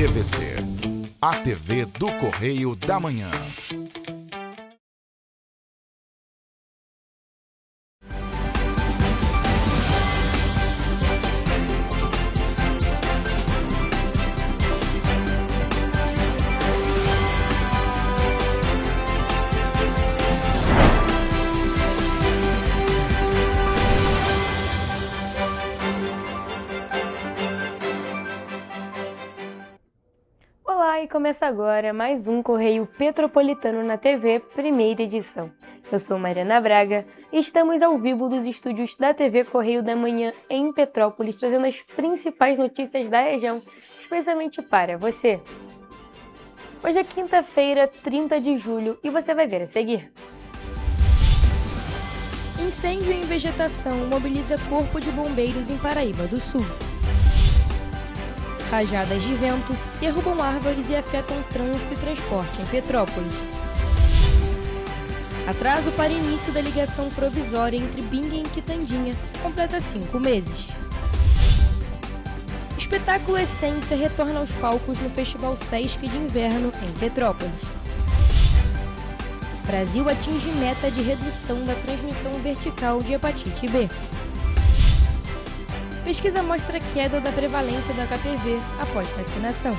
TVC, a TV do Correio da Manhã. Olá, e começa agora mais um Correio Petropolitano na TV, primeira edição. Eu sou Mariana Braga e estamos ao vivo dos estúdios da TV Correio da Manhã em Petrópolis, trazendo as principais notícias da região, especialmente para você. Hoje é quinta-feira, 30 de julho, e você vai ver a seguir. Incêndio em vegetação mobiliza Corpo de Bombeiros em Paraíba do Sul. Rajadas de vento derrubam árvores e afetam trânsito e transporte em Petrópolis. Atraso para início da ligação provisória entre Bingen e Quitandinha completa 5 meses. Espetáculo Essência retorna aos palcos no Festival Sesc de Inverno em Petrópolis. Brasil atinge meta de redução da transmissão vertical de hepatite B. Pesquisa mostra queda da prevalência do HPV após vacinação.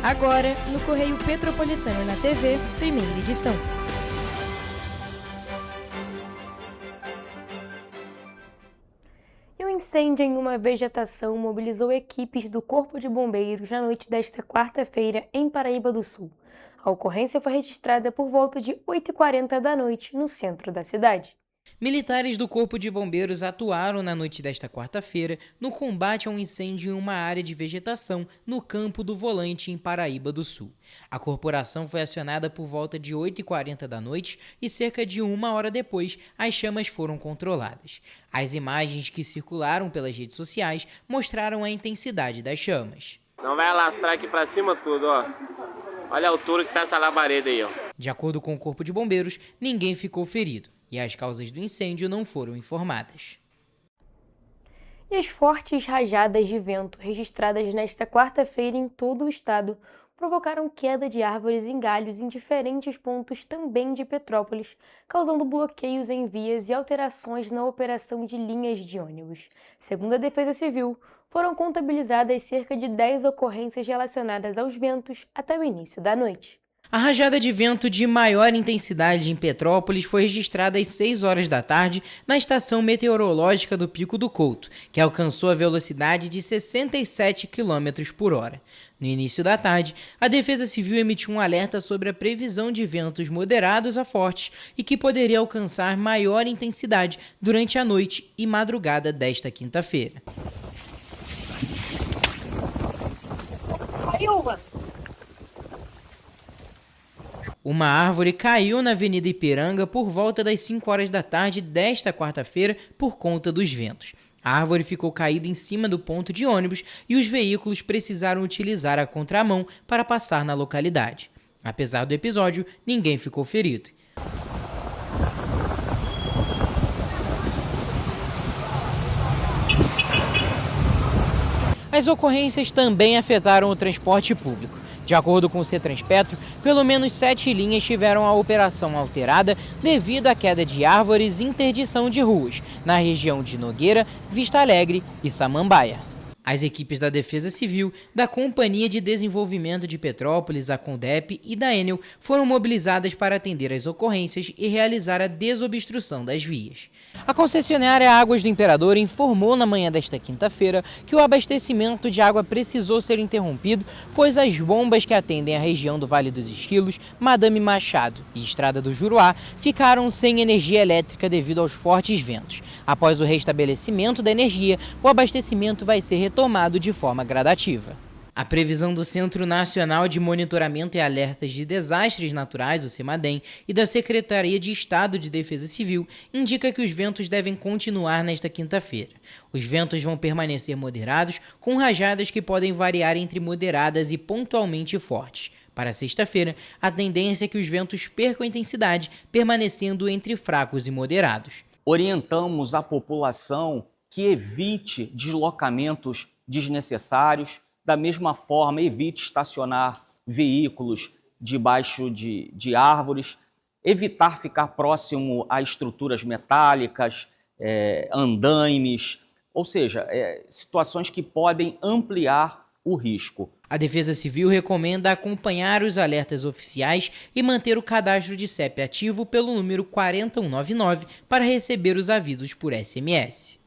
Agora, no Correio Petropolitano na TV, primeira edição. E um incêndio em uma vegetação mobilizou equipes do Corpo de Bombeiros na noite desta quarta-feira em Paraíba do Sul. A ocorrência foi registrada por volta de 8h40 da noite no centro da cidade. Militares do Corpo de Bombeiros atuaram na noite desta quarta-feira no combate a um incêndio em uma área de vegetação no Campo do Volante, em Paraíba do Sul. A corporação foi acionada por volta de 8h40 da noite e cerca de 1 hora depois as chamas foram controladas. As imagens que circularam pelas redes sociais mostraram a intensidade das chamas. Não vai alastrar aqui pra cima tudo, ó. Olha a altura que tá essa labareda aí, ó. De acordo com o Corpo de Bombeiros, ninguém ficou ferido e as causas do incêndio não foram informadas. E as fortes rajadas de vento registradas nesta quarta-feira em todo o estado provocaram queda de árvores em galhos em diferentes pontos também de Petrópolis, causando bloqueios em vias e alterações na operação de linhas de ônibus. Segundo a Defesa Civil, foram contabilizadas cerca de 10 ocorrências relacionadas aos ventos até o início da noite. A rajada de vento de maior intensidade em Petrópolis foi registrada às 6 horas da tarde na estação meteorológica do Pico do Couto, que alcançou a velocidade de 67 km por hora. No início da tarde, a Defesa Civil emitiu um alerta sobre a previsão de ventos moderados a fortes e que poderia alcançar maior intensidade durante a noite e madrugada desta quinta-feira. Uma árvore caiu na Avenida Ipiranga por volta das 5 horas da tarde desta quarta-feira por conta dos ventos. A árvore ficou caída em cima do ponto de ônibus e os veículos precisaram utilizar a contramão para passar na localidade. Apesar do episódio, ninguém ficou ferido. As ocorrências também afetaram o transporte público. De acordo com o Cetranspetro, pelo menos 7 linhas tiveram a operação alterada devido à queda de árvores e interdição de ruas, na região de Nogueira, Vista Alegre e Samambaia. As equipes da Defesa Civil, da Companhia de Desenvolvimento de Petrópolis, a CONDEP, e da Enel foram mobilizadas para atender às ocorrências e realizar a desobstrução das vias. A concessionária Águas do Imperador informou na manhã desta quinta-feira que o abastecimento de água precisou ser interrompido, pois as bombas que atendem a região do Vale dos Esquilos, Madame Machado e Estrada do Juruá ficaram sem energia elétrica devido aos fortes ventos. Após o restabelecimento da energia, o abastecimento vai ser retomado de forma gradativa. A previsão do Centro Nacional de Monitoramento e Alertas de Desastres Naturais, o CEMADEM, e da Secretaria de Estado de Defesa Civil indica que os ventos devem continuar nesta quinta-feira. Os ventos vão permanecer moderados, com rajadas que podem variar entre moderadas e pontualmente fortes. Para sexta-feira, a tendência é que os ventos percam intensidade, permanecendo entre fracos e moderados. Orientamos a população que evite deslocamentos desnecessários, Da mesma forma, evite estacionar veículos debaixo de árvores, evitar ficar próximo a estruturas metálicas, andaimes, ou seja, situações que podem ampliar o risco. A Defesa Civil recomenda acompanhar os alertas oficiais e manter o cadastro de CEP ativo pelo número 40199 para receber os avisos por SMS.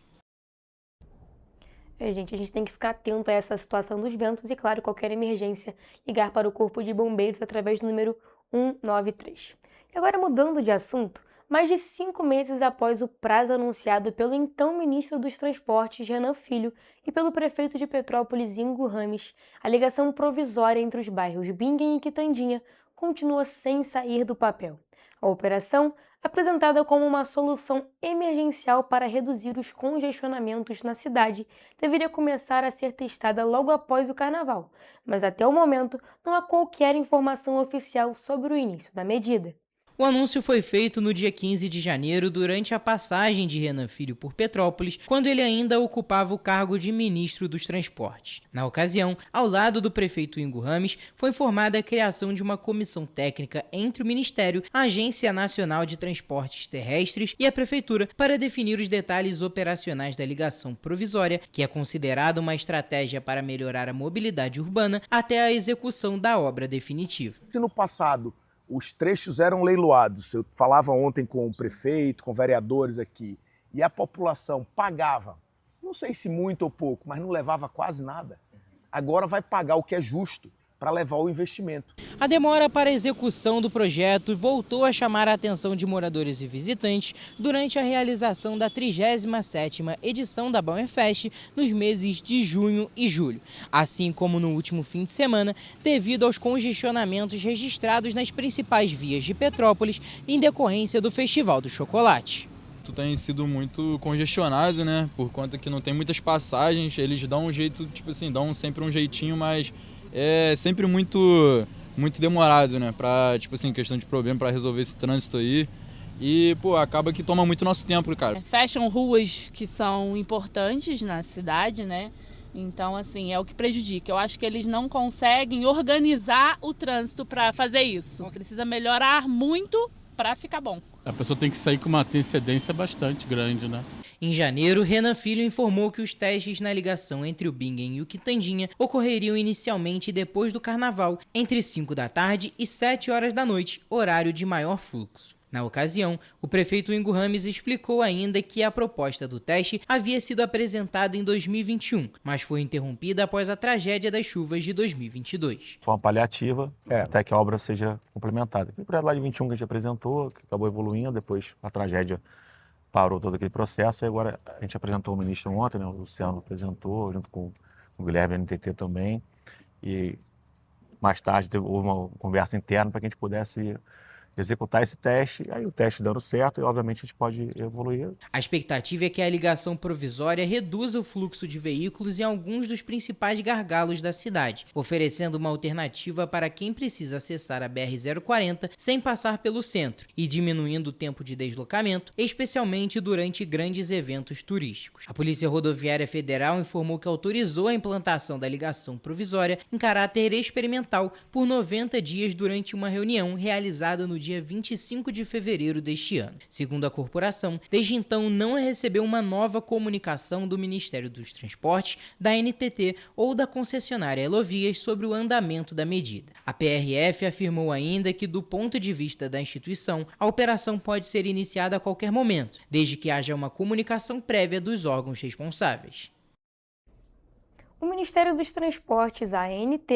Gente, a gente tem que ficar atento a essa situação dos ventos e, claro, qualquer emergência, ligar para o Corpo de Bombeiros através do número 193. E agora, mudando de assunto, mais de 5 meses após o prazo anunciado pelo então ministro dos Transportes, Renan Filho, e pelo prefeito de Petrópolis, Ingo Rames, a ligação provisória entre os bairros Bingen e Quitandinha continua sem sair do papel. A operação, apresentada como uma solução emergencial para reduzir os congestionamentos na cidade, deveria começar a ser testada logo após o Carnaval, mas até o momento não há qualquer informação oficial sobre o início da medida. O anúncio foi feito no dia 15 de janeiro, durante a passagem de Renan Filho por Petrópolis, quando ele ainda ocupava o cargo de ministro dos Transportes. Na ocasião, ao lado do prefeito Ingo Rames, foi formada a criação de uma comissão técnica entre o Ministério, a Agência Nacional de Transportes Terrestres e a Prefeitura para definir os detalhes operacionais da ligação provisória, que é considerada uma estratégia para melhorar a mobilidade urbana até a execução da obra definitiva. No passado, os trechos eram leiloados. Eu falava ontem com o prefeito, com vereadores aqui, e a população pagava, não sei se muito ou pouco, mas não levava quase nada. Agora vai pagar o que é justo para levar o investimento. A demora para a execução do projeto voltou a chamar a atenção de moradores e visitantes durante a realização da 37ª edição da Bauernfest nos meses de junho e julho, assim como no último fim de semana, devido aos congestionamentos registrados nas principais vias de Petrópolis em decorrência do Festival do Chocolate. Tem sido muito congestionado, né? Por conta que não tem muitas passagens, eles dão um jeito, tipo assim, dão sempre um jeitinho, mas é sempre muito demorado, né? Pra, tipo assim, questão de problema para resolver esse trânsito aí. E, pô, acaba que toma muito nosso tempo, cara. Fecham ruas que são importantes na cidade, né? Então, assim, é o que prejudica. Eu acho que eles não conseguem organizar o trânsito para fazer isso. Precisa melhorar muito para ficar bom. A pessoa tem que sair com uma antecedência bastante grande, né? Em janeiro, Renan Filho informou que os testes na ligação entre o Bingen e o Quitandinha ocorreriam inicialmente depois do Carnaval, entre 5 da tarde e 7 horas da noite, horário de maior fluxo. Na ocasião, o prefeito Ingo Rames explicou ainda que a proposta do teste havia sido apresentada em 2021, mas foi interrompida após a tragédia das chuvas de 2022. Foi uma paliativa até que a obra seja complementada. O projeto lá de 21 que a gente apresentou, que acabou evoluindo, depois a tragédia parou todo aquele processo, e agora a gente apresentou o ministro ontem, né, o Luciano apresentou, junto com o Guilherme NTT também, e mais tarde houve uma conversa interna para que a gente pudesse executar esse teste, aí o teste dando certo e obviamente a gente pode evoluir. A expectativa é que a ligação provisória reduza o fluxo de veículos em alguns dos principais gargalos da cidade, oferecendo uma alternativa para quem precisa acessar a BR-040 sem passar pelo centro e diminuindo o tempo de deslocamento, especialmente durante grandes eventos turísticos. A Polícia Rodoviária Federal informou que autorizou a implantação da ligação provisória em caráter experimental por 90 dias durante uma reunião realizada no dia 25 de fevereiro deste ano. Segundo a corporação, desde então não recebeu uma nova comunicação do Ministério dos Transportes, da NTT ou da concessionária Elovias sobre o andamento da medida. A PRF afirmou ainda que, do ponto de vista da instituição, a operação pode ser iniciada a qualquer momento, desde que haja uma comunicação prévia dos órgãos responsáveis. O Ministério dos Transportes, a ANT,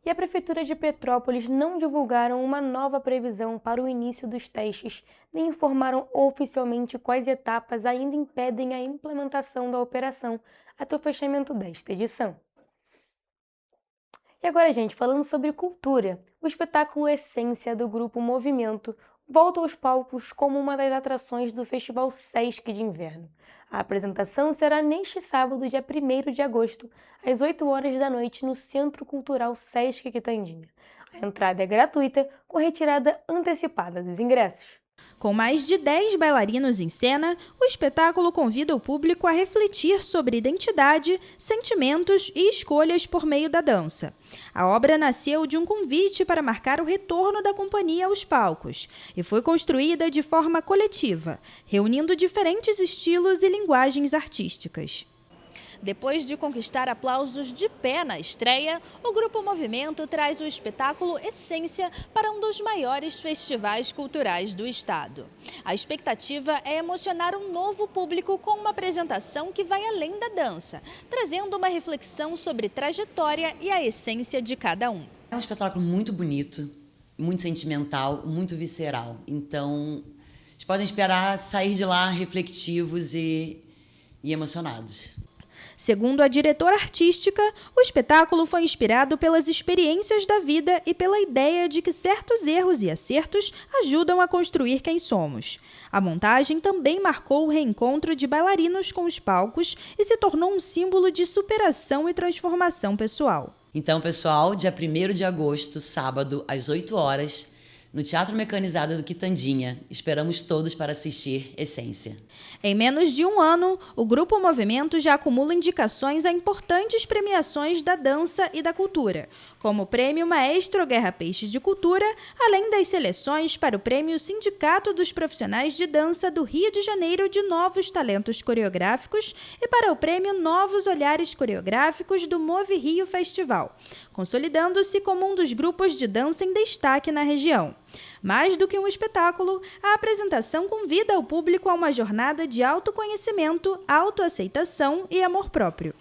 e a Prefeitura de Petrópolis não divulgaram uma nova previsão para o início dos testes, nem informaram oficialmente quais etapas ainda impedem a implementação da operação até o fechamento desta edição. E agora, gente, falando sobre cultura, o espetáculo Essência do Grupo Movimento volta aos palcos como uma das atrações do Festival Sesc de Inverno. A apresentação será neste sábado, dia 1º de agosto, às 8 horas da noite, no Centro Cultural Sesc Quitandinha. A entrada é gratuita, com retirada antecipada dos ingressos. Com mais de 10 bailarinos em cena, o espetáculo convida o público a refletir sobre identidade, sentimentos e escolhas por meio da dança. A obra nasceu de um convite para marcar o retorno da companhia aos palcos e foi construída de forma coletiva, reunindo diferentes estilos e linguagens artísticas. Depois de conquistar aplausos de pé na estreia, o Grupo Movimento traz o espetáculo Essência para um dos maiores festivais culturais do estado. A expectativa é emocionar um novo público com uma apresentação que vai além da dança, trazendo uma reflexão sobre trajetória e a essência de cada um. É um espetáculo muito bonito, muito sentimental, muito visceral. Então, vocês podem esperar sair de lá reflexivos e emocionados. Segundo a diretora artística, o espetáculo foi inspirado pelas experiências da vida e pela ideia de que certos erros e acertos ajudam a construir quem somos. A montagem também marcou o reencontro de bailarinos com os palcos e se tornou um símbolo de superação e transformação pessoal. Então, pessoal, dia 1º de agosto, sábado, às 8 horas, no Teatro Mecanizado do Quitandinha, esperamos todos para assistir Essência. Em menos de um ano, o Grupo Movimento já acumula indicações a importantes premiações da dança e da cultura, como o Prêmio Maestro Guerra Peixe de Cultura, além das seleções para o Prêmio Sindicato dos Profissionais de Dança do Rio de Janeiro de Novos Talentos Coreográficos e para o Prêmio Novos Olhares Coreográficos do Move Rio Festival, consolidando-se como um dos grupos de dança em destaque na região. Mais do que um espetáculo, a apresentação convida o público a uma jornada de autoconhecimento, autoaceitação e amor próprio.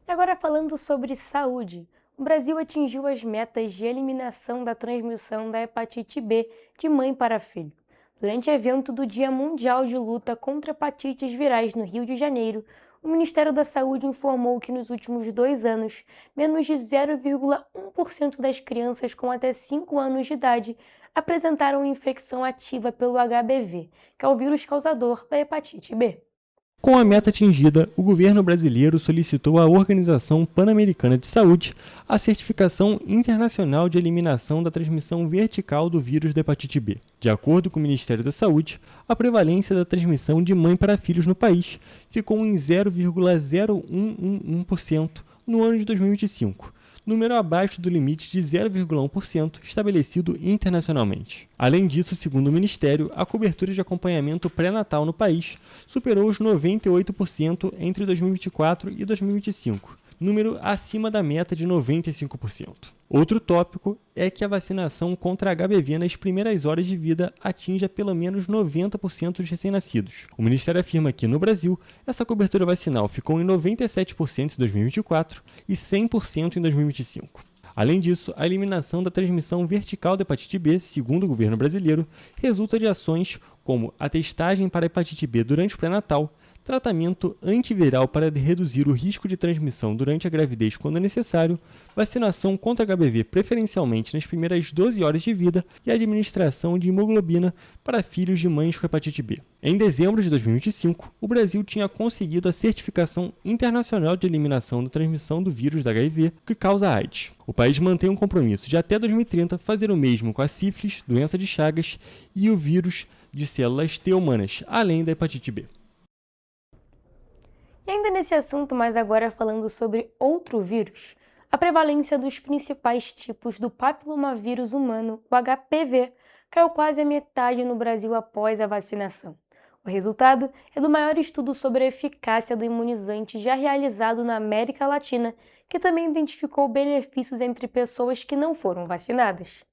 E agora falando sobre saúde, o Brasil atingiu as metas de eliminação da transmissão da hepatite B de mãe para filho. Durante o evento do Dia Mundial de Luta contra Hepatites Virais no Rio de Janeiro, o Ministério da Saúde informou que nos últimos 2 anos, menos de 0,1% das crianças com até 5 anos de idade apresentaram infecção ativa pelo HBV, que é o vírus causador da hepatite B. Com a meta atingida, o governo brasileiro solicitou à Organização Pan-Americana de Saúde a certificação internacional de eliminação da transmissão vertical do vírus da hepatite B. De acordo com o Ministério da Saúde, a prevalência da transmissão de mãe para filhos no país ficou em 0,0111% no ano de 2025. Número abaixo do limite de 0,1% estabelecido internacionalmente. Além disso, segundo o Ministério, a cobertura de acompanhamento pré-natal no país superou os 98% entre 2024 e 2025, número acima da meta de 95%. Outro tópico é que a vacinação contra HBV nas primeiras horas de vida atinja pelo menos 90% dos recém-nascidos. O Ministério afirma que, no Brasil, essa cobertura vacinal ficou em 97% em 2024 e 100% em 2025. Além disso, a eliminação da transmissão vertical da hepatite B, segundo o governo brasileiro, resulta de ações como a testagem para a hepatite B durante o pré-natal, tratamento antiviral para reduzir o risco de transmissão durante a gravidez quando necessário, vacinação contra HBV preferencialmente nas primeiras 12 horas de vida e administração de hemoglobina para filhos de mães com hepatite B. Em dezembro de 2025, o Brasil tinha conseguido a certificação internacional de eliminação da transmissão do vírus da HIV que causa AIDS. O país mantém um compromisso de até 2030 fazer o mesmo com a sífilis, doença de Chagas e o vírus de células T humanas, além da hepatite B. E ainda nesse assunto, mas agora falando sobre outro vírus, a prevalência dos principais tipos do papilomavírus humano, o HPV, caiu quase a metade no Brasil após a vacinação. O resultado é do maior estudo sobre a eficácia do imunizante já realizado na América Latina, que também identificou benefícios entre pessoas que não foram vacinadas.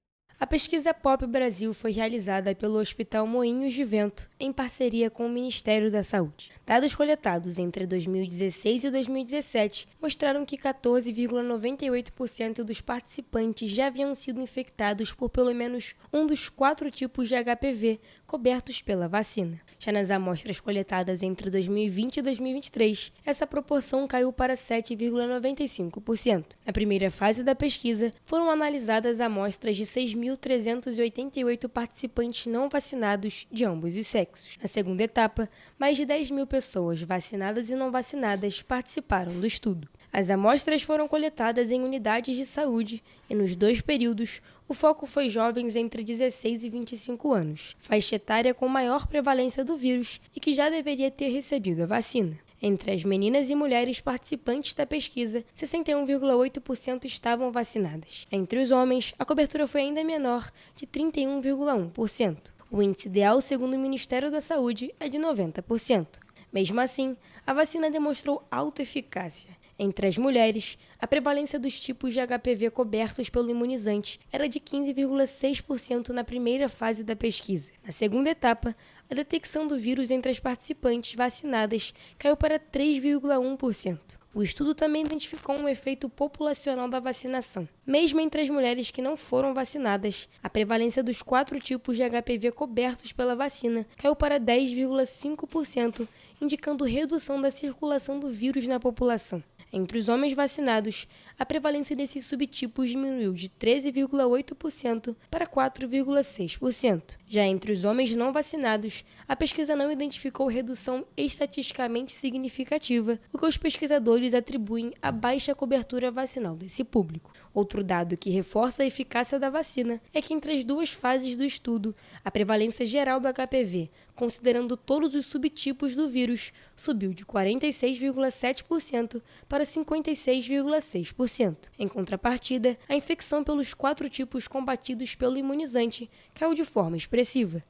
A pesquisa POP Brasil foi realizada pelo Hospital Moinhos de Vento, em parceria com o Ministério da Saúde. Dados coletados entre 2016 e 2017 mostraram que 14,98% dos participantes já haviam sido infectados por pelo menos um dos 4 tipos de HPV cobertos pela vacina. Já nas amostras coletadas entre 2020 e 2023, essa proporção caiu para 7,95%. Na primeira fase da pesquisa, foram analisadas amostras de 6.388 participantes não vacinados de ambos os sexos. sexos. Na segunda etapa, mais de 10 mil pessoas vacinadas e não vacinadas participaram do estudo. As amostras foram coletadas em unidades de saúde e, nos 2 períodos, o foco foi jovens entre 16 e 25 anos, faixa etária com maior prevalência do vírus e que já deveria ter recebido a vacina. Entre as meninas e mulheres participantes da pesquisa, 61,8% estavam vacinadas. Entre os homens, a cobertura foi ainda menor, de 31,1%. O índice ideal, segundo o Ministério da Saúde, é de 90%. Mesmo assim, a vacina demonstrou alta eficácia. Entre as mulheres, a prevalência dos tipos de HPV cobertos pelo imunizante era de 15,6% na primeira fase da pesquisa. Na segunda etapa, a detecção do vírus entre as participantes vacinadas caiu para 3,1%. O estudo também identificou um efeito populacional da vacinação. Mesmo entre as mulheres que não foram vacinadas, a prevalência dos 4 tipos de HPV cobertos pela vacina caiu para 10,5%, indicando redução da circulação do vírus na população. Entre os homens vacinados, a prevalência desses subtipos diminuiu de 13,8% para 4,6%. Já entre os homens não vacinados, a pesquisa não identificou redução estatisticamente significativa, o que os pesquisadores atribuem à baixa cobertura vacinal desse público. Outro dado que reforça a eficácia da vacina é que entre as 2 fases do estudo, a prevalência geral do HPV, considerando todos os subtipos do vírus, subiu de 46,7% para 56,6%. Em contrapartida, a infecção pelos 4 tipos combatidos pelo imunizante caiu de forma expressiva.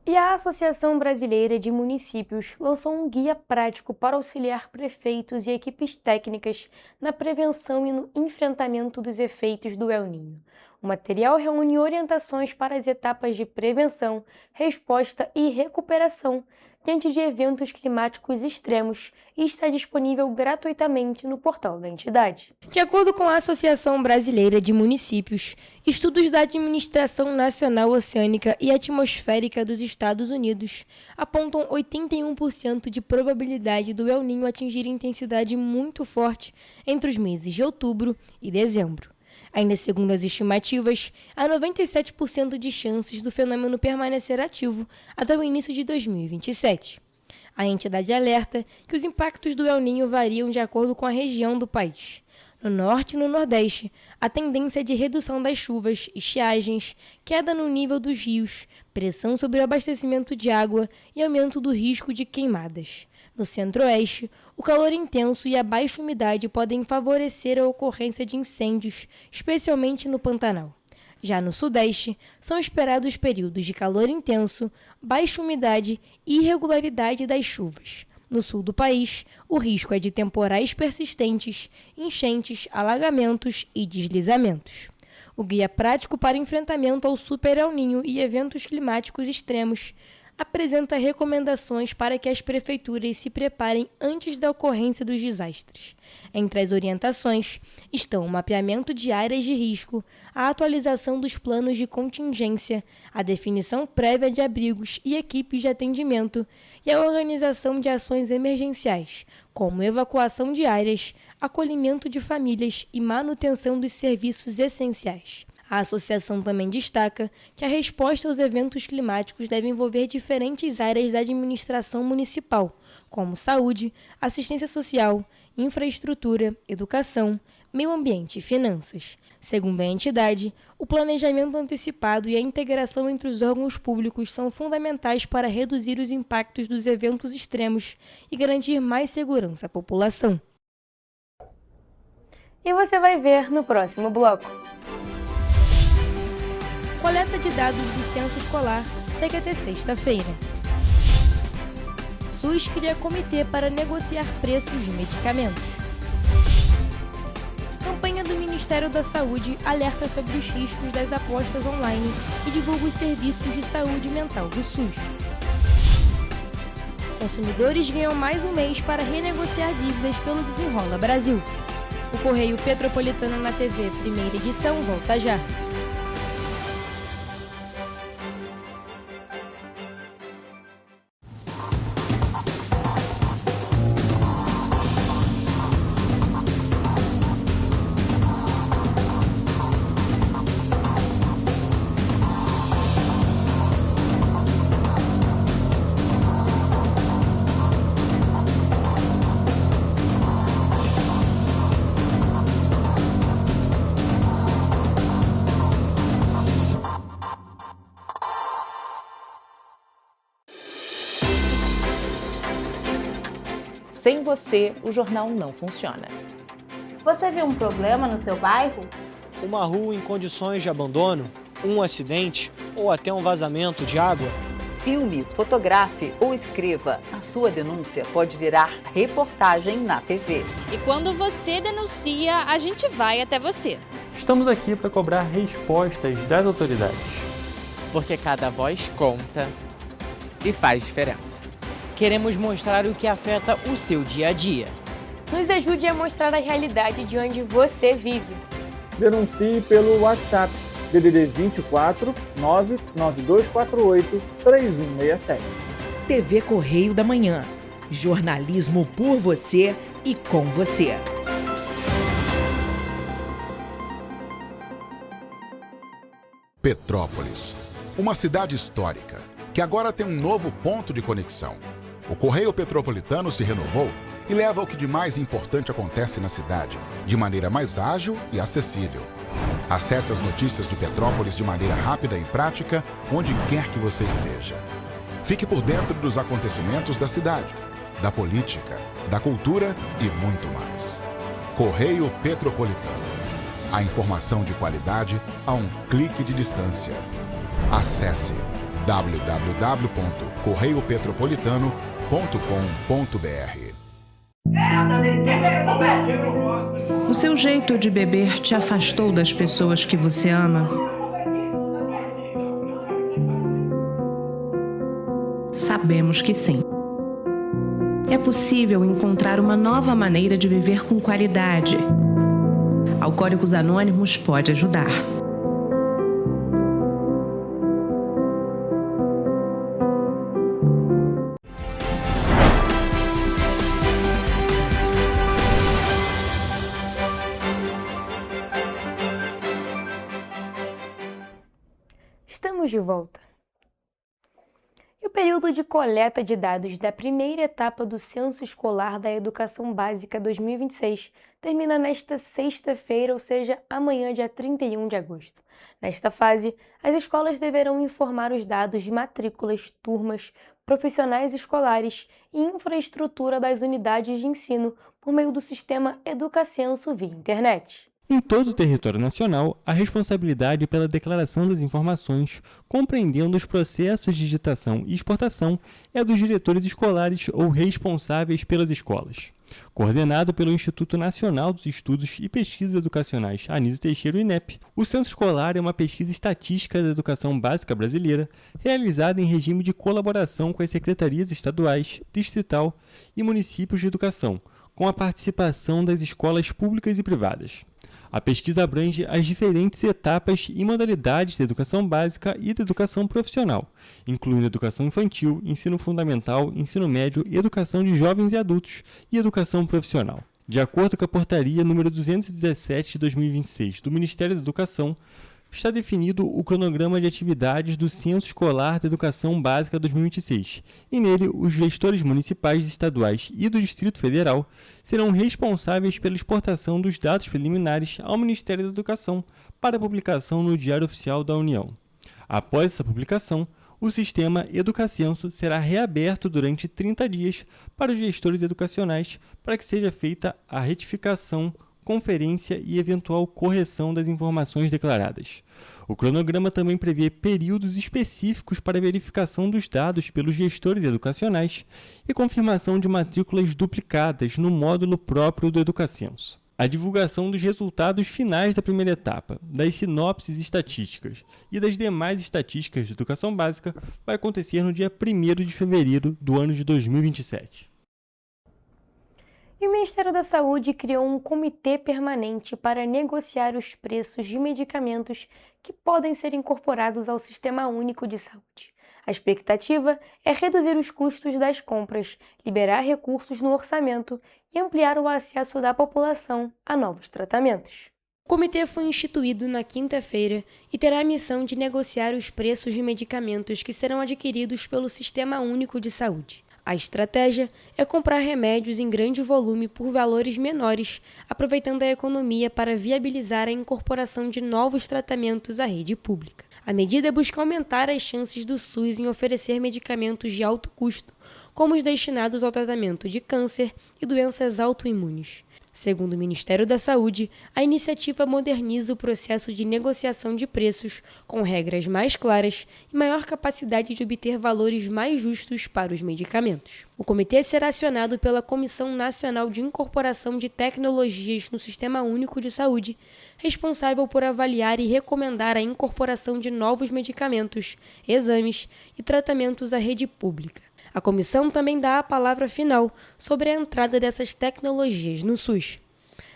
E a Associação Brasileira de Municípios lançou um guia prático para auxiliar prefeitos e equipes técnicas na prevenção e no enfrentamento dos efeitos do El Niño. O material reúne orientações para as etapas de prevenção, resposta e recuperação diante de eventos climáticos extremos e está disponível gratuitamente no portal da entidade. De acordo com a Associação Brasileira de Municípios, estudos da Administração Nacional Oceânica e Atmosférica dos Estados Unidos apontam 81% de probabilidade do El Niño atingir intensidade muito forte entre os meses de outubro e dezembro. Ainda segundo as estimativas, há 97% de chances do fenômeno permanecer ativo até o início de 2027. A entidade alerta que os impactos do El Niño variam de acordo com a região do país. No norte e no nordeste, a tendência é de redução das chuvas, estiagens, queda no nível dos rios, pressão sobre o abastecimento de água e aumento do risco de queimadas. No centro-oeste, o calor intenso e a baixa umidade podem favorecer a ocorrência de incêndios, especialmente no Pantanal. Já no sudeste, são esperados períodos de calor intenso, baixa umidade e irregularidade das chuvas. No sul do país, o risco é de temporais persistentes, enchentes, alagamentos e deslizamentos. O guia prático para enfrentamento ao Super El Niño e eventos climáticos extremos apresenta recomendações para que as prefeituras se preparem antes da ocorrência dos desastres. Entre as orientações estão o mapeamento de áreas de risco, a atualização dos planos de contingência, a definição prévia de abrigos e equipes de atendimento e a organização de ações emergenciais, como evacuação de áreas, acolhimento de famílias e manutenção dos serviços essenciais. A associação também destaca que a resposta aos eventos climáticos deve envolver diferentes áreas da administração municipal, como saúde, assistência social, infraestrutura, educação, meio ambiente e finanças. Segundo a entidade, o planejamento antecipado e a integração entre os órgãos públicos são fundamentais para reduzir os impactos dos eventos extremos e garantir mais segurança à população. E você vai ver no próximo bloco. Coleta de dados do censo escolar segue até sexta-feira. SUS cria comitê para negociar preços de medicamentos. Campanha do Ministério da Saúde alerta sobre os riscos das apostas online e divulga os serviços de saúde mental do SUS. Consumidores ganham mais um mês para renegociar dívidas pelo Desenrola Brasil. O Correio Petropolitano na TV, primeira edição, volta já. Sem você, o jornal não funciona. Você viu um problema no seu bairro? Uma rua em condições de abandono, um acidente ou até um vazamento de água? Filme, fotografe ou escreva. A sua denúncia pode virar reportagem na TV. E quando você denuncia, a gente vai até você. Estamos aqui para cobrar respostas das autoridades. Porque cada voz conta e faz diferença. Queremos mostrar o que afeta o seu dia a dia. Nos ajude a mostrar a realidade de onde você vive. Denuncie pelo WhatsApp DDD 24 99248 3167. TV Correio da Manhã. Jornalismo por você e com você. Petrópolis, uma cidade histórica, que agora tem um novo ponto de conexão. O Correio Petropolitano se renovou e leva o que de mais importante acontece na cidade, de maneira mais ágil e acessível. Acesse as notícias de Petrópolis de maneira rápida e prática, onde quer que você esteja. Fique por dentro dos acontecimentos da cidade, da política, da cultura e muito mais. Correio Petropolitano. A informação de qualidade a um clique de distância. Acesse www.correiopetropolitano.com.br. O seu jeito de beber te afastou das pessoas que você ama? Sabemos que sim. É possível encontrar uma nova maneira de viver com qualidade. Alcoólicos Anônimos pode ajudar. Estamos de volta. E o período de coleta de dados da primeira etapa do Censo Escolar da Educação Básica 2026 termina nesta sexta-feira, ou seja, amanhã, dia 31 de agosto. Nesta fase, as escolas deverão informar os dados de matrículas, turmas, profissionais escolares e infraestrutura das unidades de ensino por meio do sistema Educacenso via internet. Em todo o território nacional, a responsabilidade pela declaração das informações, compreendendo os processos de digitação e exportação, é dos diretores escolares ou responsáveis pelas escolas. Coordenado pelo Instituto Nacional dos Estudos e Pesquisas Educacionais Anísio Teixeira, o INEP, o Censo Escolar é uma pesquisa estatística da educação básica brasileira, realizada em regime de colaboração com as secretarias estaduais, distrital e municípios de educação, com a participação das escolas públicas e privadas. A pesquisa abrange as diferentes etapas e modalidades da educação básica e da educação profissional, incluindo educação infantil, ensino fundamental, ensino médio, educação de jovens e adultos e educação profissional. De acordo com a portaria número 217 de 2026 do Ministério da Educação, está definido o cronograma de atividades do Censo Escolar da Educação Básica 2026, e nele os gestores municipais, estaduais e do Distrito Federal serão responsáveis pela exportação dos dados preliminares ao Ministério da Educação para publicação no Diário Oficial da União. Após essa publicação, o sistema Educacenso será reaberto durante 30 dias para os gestores educacionais para que seja feita a retificação, conferência e eventual correção das informações declaradas. O cronograma também prevê períodos específicos para verificação dos dados pelos gestores educacionais e confirmação de matrículas duplicadas no módulo próprio do Educacenso. A divulgação dos resultados finais da primeira etapa, das sinopses estatísticas e das demais estatísticas de educação básica vai acontecer no dia 1º de fevereiro do ano de 2027. E o Ministério da Saúde criou um comitê permanente para negociar os preços de medicamentos que podem ser incorporados ao Sistema Único de Saúde. A expectativa é reduzir os custos das compras, liberar recursos no orçamento e ampliar o acesso da população a novos tratamentos. O comitê foi instituído na quinta-feira e terá a missão de negociar os preços de medicamentos que serão adquiridos pelo Sistema Único de Saúde. A estratégia é comprar remédios em grande volume por valores menores, aproveitando a economia para viabilizar a incorporação de novos tratamentos à rede pública. A medida busca aumentar as chances do SUS em oferecer medicamentos de alto custo como os destinados ao tratamento de câncer e doenças autoimunes. Segundo o Ministério da Saúde, a iniciativa moderniza o processo de negociação de preços, com regras mais claras e maior capacidade de obter valores mais justos para os medicamentos. O comitê será acionado pela Comissão Nacional de Incorporação de Tecnologias no Sistema Único de Saúde, responsável por avaliar e recomendar a incorporação de novos medicamentos, exames e tratamentos à rede pública. A comissão também dá a palavra final sobre a entrada dessas tecnologias no SUS.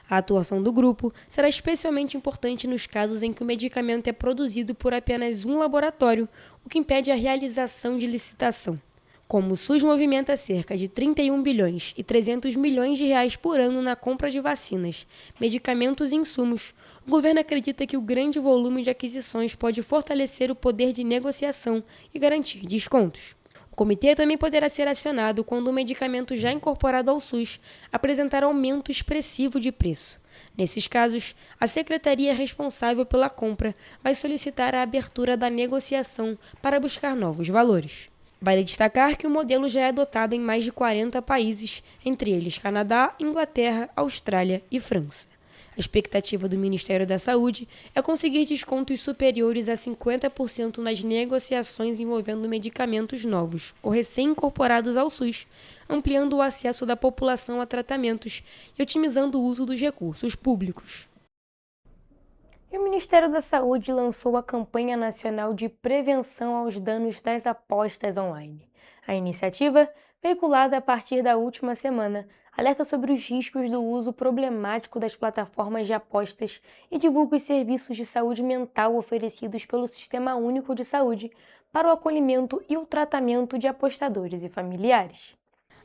A atuação do grupo será especialmente importante nos casos em que o medicamento é produzido por apenas um laboratório, o que impede a realização de licitação. Como o SUS movimenta cerca de 31 bilhões e 300 milhões de reais por ano na compra de vacinas, medicamentos e insumos, o governo acredita que o grande volume de aquisições pode fortalecer o poder de negociação e garantir descontos. O comitê também poderá ser acionado quando o medicamento já incorporado ao SUS apresentar aumento expressivo de preço. Nesses casos, a secretaria responsável pela compra vai solicitar a abertura da negociação para buscar novos valores. Vale destacar que o modelo já é adotado em mais de 40 países, entre eles Canadá, Inglaterra, Austrália e França. A expectativa do Ministério da Saúde é conseguir descontos superiores a 50% nas negociações envolvendo medicamentos novos ou recém-incorporados ao SUS, ampliando o acesso da população a tratamentos e otimizando o uso dos recursos públicos. E o Ministério da Saúde lançou a Campanha Nacional de Prevenção aos Danos das Apostas Online. A iniciativa, veiculada a partir da última semana, alerta sobre os riscos do uso problemático das plataformas de apostas e divulga os serviços de saúde mental oferecidos pelo Sistema Único de Saúde para o acolhimento e o tratamento de apostadores e familiares.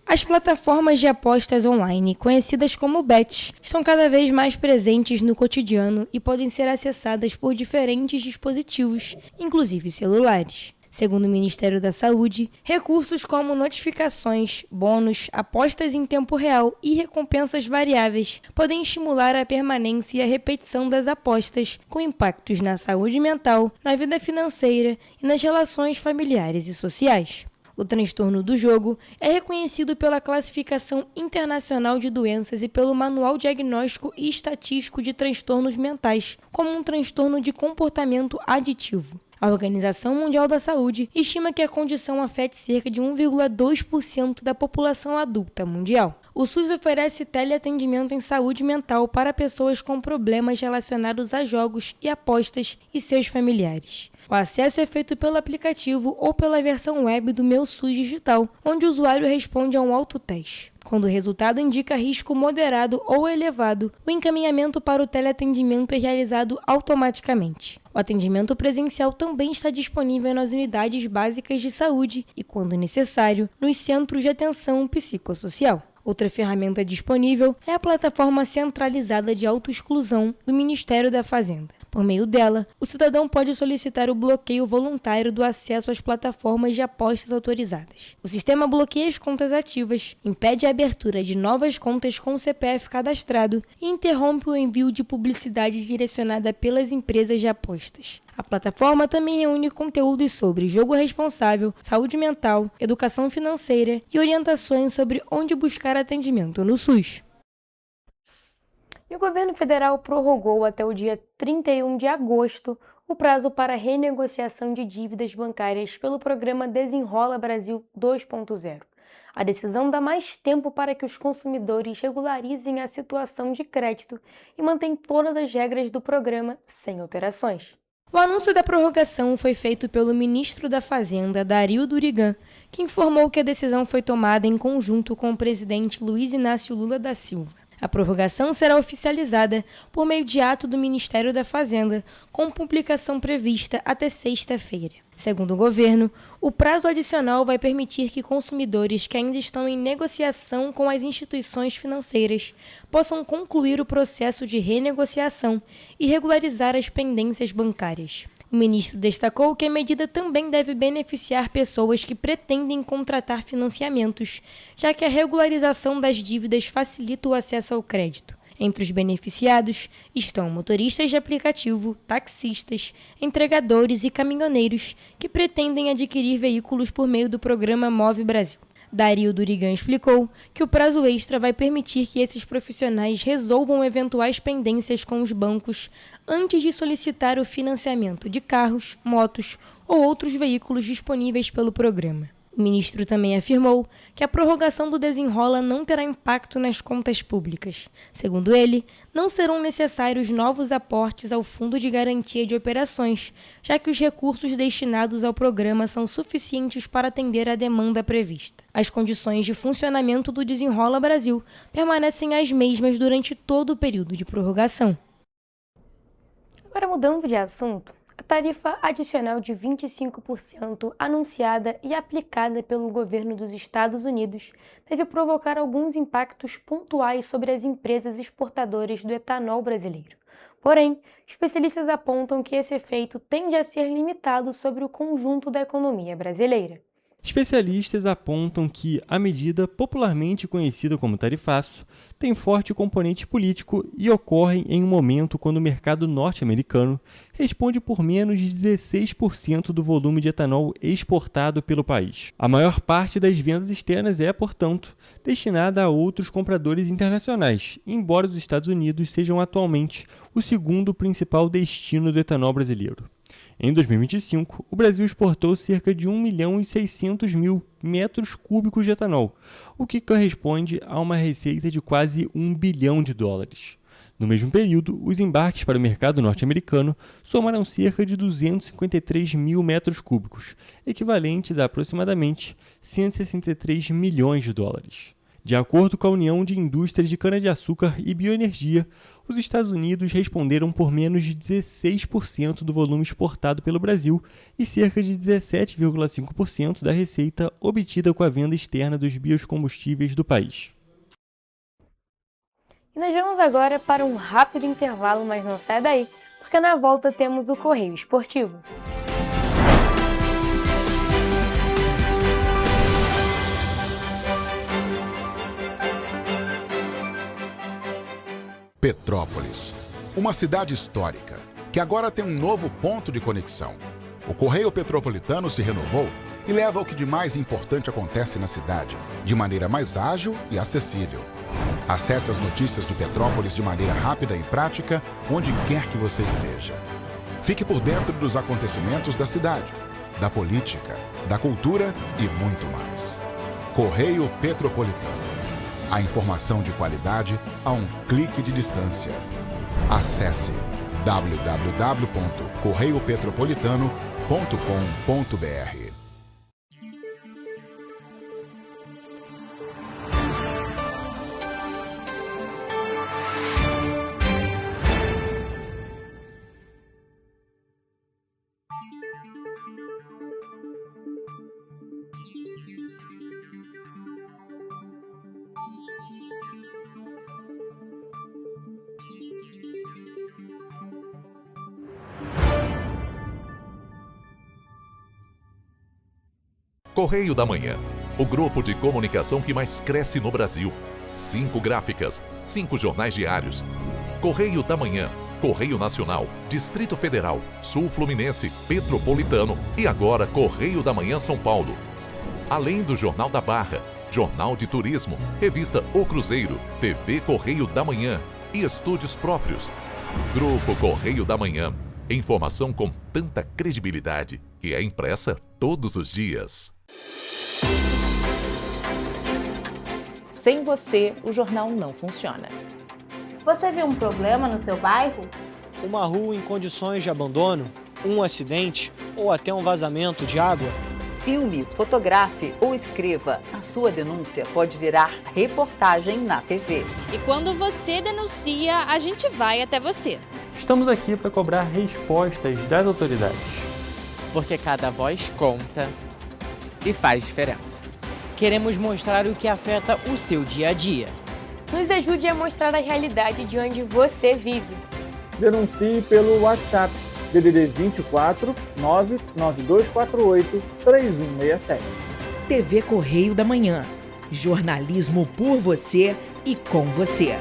As plataformas de apostas online, conhecidas como bets, estão cada vez mais presentes no cotidiano e podem ser acessadas por diferentes dispositivos, inclusive celulares. Segundo o Ministério da Saúde, recursos como notificações, bônus, apostas em tempo real e recompensas variáveis podem estimular a permanência e a repetição das apostas, com impactos na saúde mental, na vida financeira e nas relações familiares e sociais. O transtorno do jogo é reconhecido pela Classificação Internacional de Doenças e pelo Manual Diagnóstico e Estatístico de Transtornos Mentais como um transtorno de comportamento aditivo. A Organização Mundial da Saúde estima que a condição afete cerca de 1,2% da população adulta mundial. O SUS oferece teleatendimento em saúde mental para pessoas com problemas relacionados a jogos e apostas e seus familiares. O acesso é feito pelo aplicativo ou pela versão web do Meu SUS Digital, onde o usuário responde a um autoteste. Quando o resultado indica risco moderado ou elevado, o encaminhamento para o teleatendimento é realizado automaticamente. O atendimento presencial também está disponível nas unidades básicas de saúde e, quando necessário, nos centros de atenção psicossocial. Outra ferramenta disponível é a plataforma centralizada de autoexclusão do Ministério da Fazenda. Por meio dela, o cidadão pode solicitar o bloqueio voluntário do acesso às plataformas de apostas autorizadas. O sistema bloqueia as contas ativas, impede a abertura de novas contas com o CPF cadastrado e interrompe o envio de publicidade direcionada pelas empresas de apostas. A plataforma também reúne conteúdos sobre jogo responsável, saúde mental, educação financeira e orientações sobre onde buscar atendimento no SUS. E o governo federal prorrogou até o dia 31 de agosto o prazo para renegociação de dívidas bancárias pelo programa Desenrola Brasil 2.0. A decisão dá mais tempo para que os consumidores regularizem a situação de crédito e mantém todas as regras do programa sem alterações. O anúncio da prorrogação foi feito pelo ministro da Fazenda, Dario Durigan, que informou que a decisão foi tomada em conjunto com o presidente Luiz Inácio Lula da Silva. A prorrogação será oficializada por meio de ato do Ministério da Fazenda, com publicação prevista até sexta-feira. Segundo o governo, o prazo adicional vai permitir que consumidores que ainda estão em negociação com as instituições financeiras possam concluir o processo de renegociação e regularizar as pendências bancárias. O ministro destacou que a medida também deve beneficiar pessoas que pretendem contratar financiamentos, já que a regularização das dívidas facilita o acesso ao crédito. Entre os beneficiados estão motoristas de aplicativo, taxistas, entregadores e caminhoneiros que pretendem adquirir veículos por meio do programa Move Brasil. Dario Durigan explicou que o prazo extra vai permitir que esses profissionais resolvam eventuais pendências com os bancos antes de solicitar o financiamento de carros, motos ou outros veículos disponíveis pelo programa. O ministro também afirmou que a prorrogação do Desenrola não terá impacto nas contas públicas. Segundo ele, não serão necessários novos aportes ao Fundo de Garantia de Operações, já que os recursos destinados ao programa são suficientes para atender à demanda prevista. As condições de funcionamento do Desenrola Brasil permanecem as mesmas durante todo o período de prorrogação. Agora, mudando de assunto, a tarifa adicional de 25% anunciada e aplicada pelo governo dos Estados Unidos deve provocar alguns impactos pontuais sobre as empresas exportadoras do etanol brasileiro. Porém, especialistas apontam que esse efeito tende a ser limitado sobre o conjunto da economia brasileira. Especialistas apontam que a medida, popularmente conhecida como tarifaço, tem forte componente político e ocorre em um momento quando o mercado norte-americano responde por menos de 16% do volume de etanol exportado pelo país. A maior parte das vendas externas é, portanto, destinada a outros compradores internacionais, embora os Estados Unidos sejam atualmente o segundo principal destino do etanol brasileiro. Em 2025, o Brasil exportou cerca de 1.600.000 metros cúbicos de etanol, o que corresponde a uma receita de quase $1 bilhão. No mesmo período, os embarques para o mercado norte-americano somaram cerca de 253.000 metros cúbicos, equivalentes a aproximadamente $163 milhões. De acordo com a União de Indústrias de Cana-de-Açúcar e Bioenergia, os Estados Unidos responderam por menos de 16% do volume exportado pelo Brasil e cerca de 17,5% da receita obtida com a venda externa dos biocombustíveis do país. E nós vamos agora para um rápido intervalo, mas não sai daí, porque na volta temos o Correio Esportivo. Petrópolis, uma cidade histórica, que agora tem um novo ponto de conexão. O Correio Petropolitano se renovou e leva o que de mais importante acontece na cidade, de maneira mais ágil e acessível. Acesse as notícias de Petrópolis de maneira rápida e prática, onde quer que você esteja. Fique por dentro dos acontecimentos da cidade, da política, da cultura e muito mais. Correio Petropolitano. A informação de qualidade a um clique de distância. Acesse www.correiopetropolitano.com.br. Correio da Manhã, o grupo de comunicação que mais cresce no Brasil. 5 gráficas, 5 jornais diários. Correio da Manhã, Correio Nacional, Distrito Federal, Sul Fluminense, Petropolitano e agora Correio da Manhã São Paulo. Além do Jornal da Barra, Jornal de Turismo, Revista O Cruzeiro, TV Correio da Manhã e estúdios próprios. Grupo Correio da Manhã, informação com tanta credibilidade que é impressa todos os dias. Sem você, o jornal não funciona. Você viu um problema no seu bairro? Uma rua em condições de abandono, um acidente ou até um vazamento de água? Filme, fotografe ou escreva. A sua denúncia pode virar reportagem na TV. E quando você denuncia, a gente vai até você. Estamos aqui para cobrar respostas das autoridades. Porque cada voz conta e faz diferença. Queremos mostrar o que afeta o seu dia a dia. Nos ajude a mostrar a realidade de onde você vive. Denuncie pelo WhatsApp DDD 24 99248 3167. TV Correio da Manhã. Jornalismo por você e com você.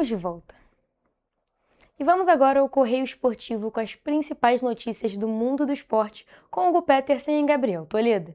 Estamos de volta. E vamos agora ao Correio Esportivo com as principais notícias do mundo do esporte com Hugo Petersen e Gabriel Toledo.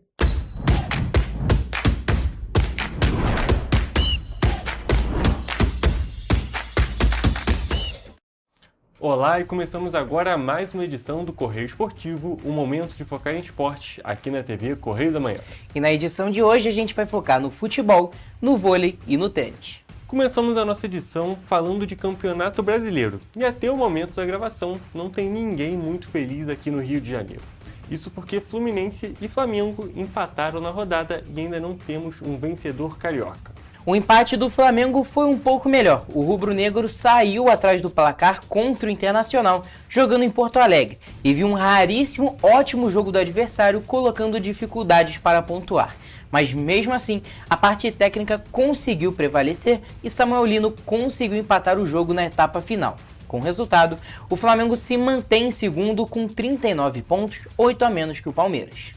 Olá, e começamos agora mais uma edição do Correio Esportivo, um momento de focar em esportes, aqui na TV Correio da Manhã. E na edição de hoje a gente vai focar no futebol, no vôlei e no tênis. Começamos a nossa edição falando de Campeonato Brasileiro, e até o momento da gravação não tem ninguém muito feliz aqui no Rio de Janeiro. Isso porque Fluminense e Flamengo empataram na rodada e ainda não temos um vencedor carioca. O empate do Flamengo foi um pouco melhor. O rubro-negro saiu atrás do placar contra o Internacional, jogando em Porto Alegre, e viu um raríssimo, ótimo jogo do adversário, colocando dificuldades para pontuar. Mas mesmo assim, a parte técnica conseguiu prevalecer e Samuel Lino conseguiu empatar o jogo na etapa final. Com o resultado, o Flamengo se mantém em segundo com 39 pontos, 8 a menos que o Palmeiras.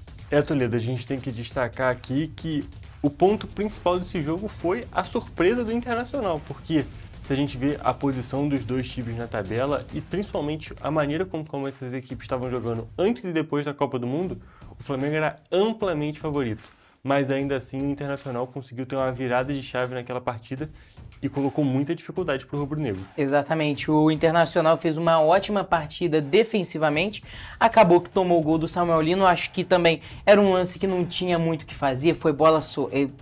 Toledo, a gente tem que destacar aqui que o ponto principal desse jogo foi a surpresa do Internacional, porque se a gente vê a posição dos dois times na tabela e principalmente a maneira como essas equipes estavam jogando antes e depois da Copa do Mundo, o Flamengo era amplamente favorito. Mas ainda assim o Internacional conseguiu ter uma virada de chave naquela partida e colocou muita dificuldade para o rubro-negro. Exatamente, o Internacional fez uma ótima partida defensivamente, acabou que tomou o gol do Samuel Lino, acho que também era um lance que não tinha muito o que fazer, foi bola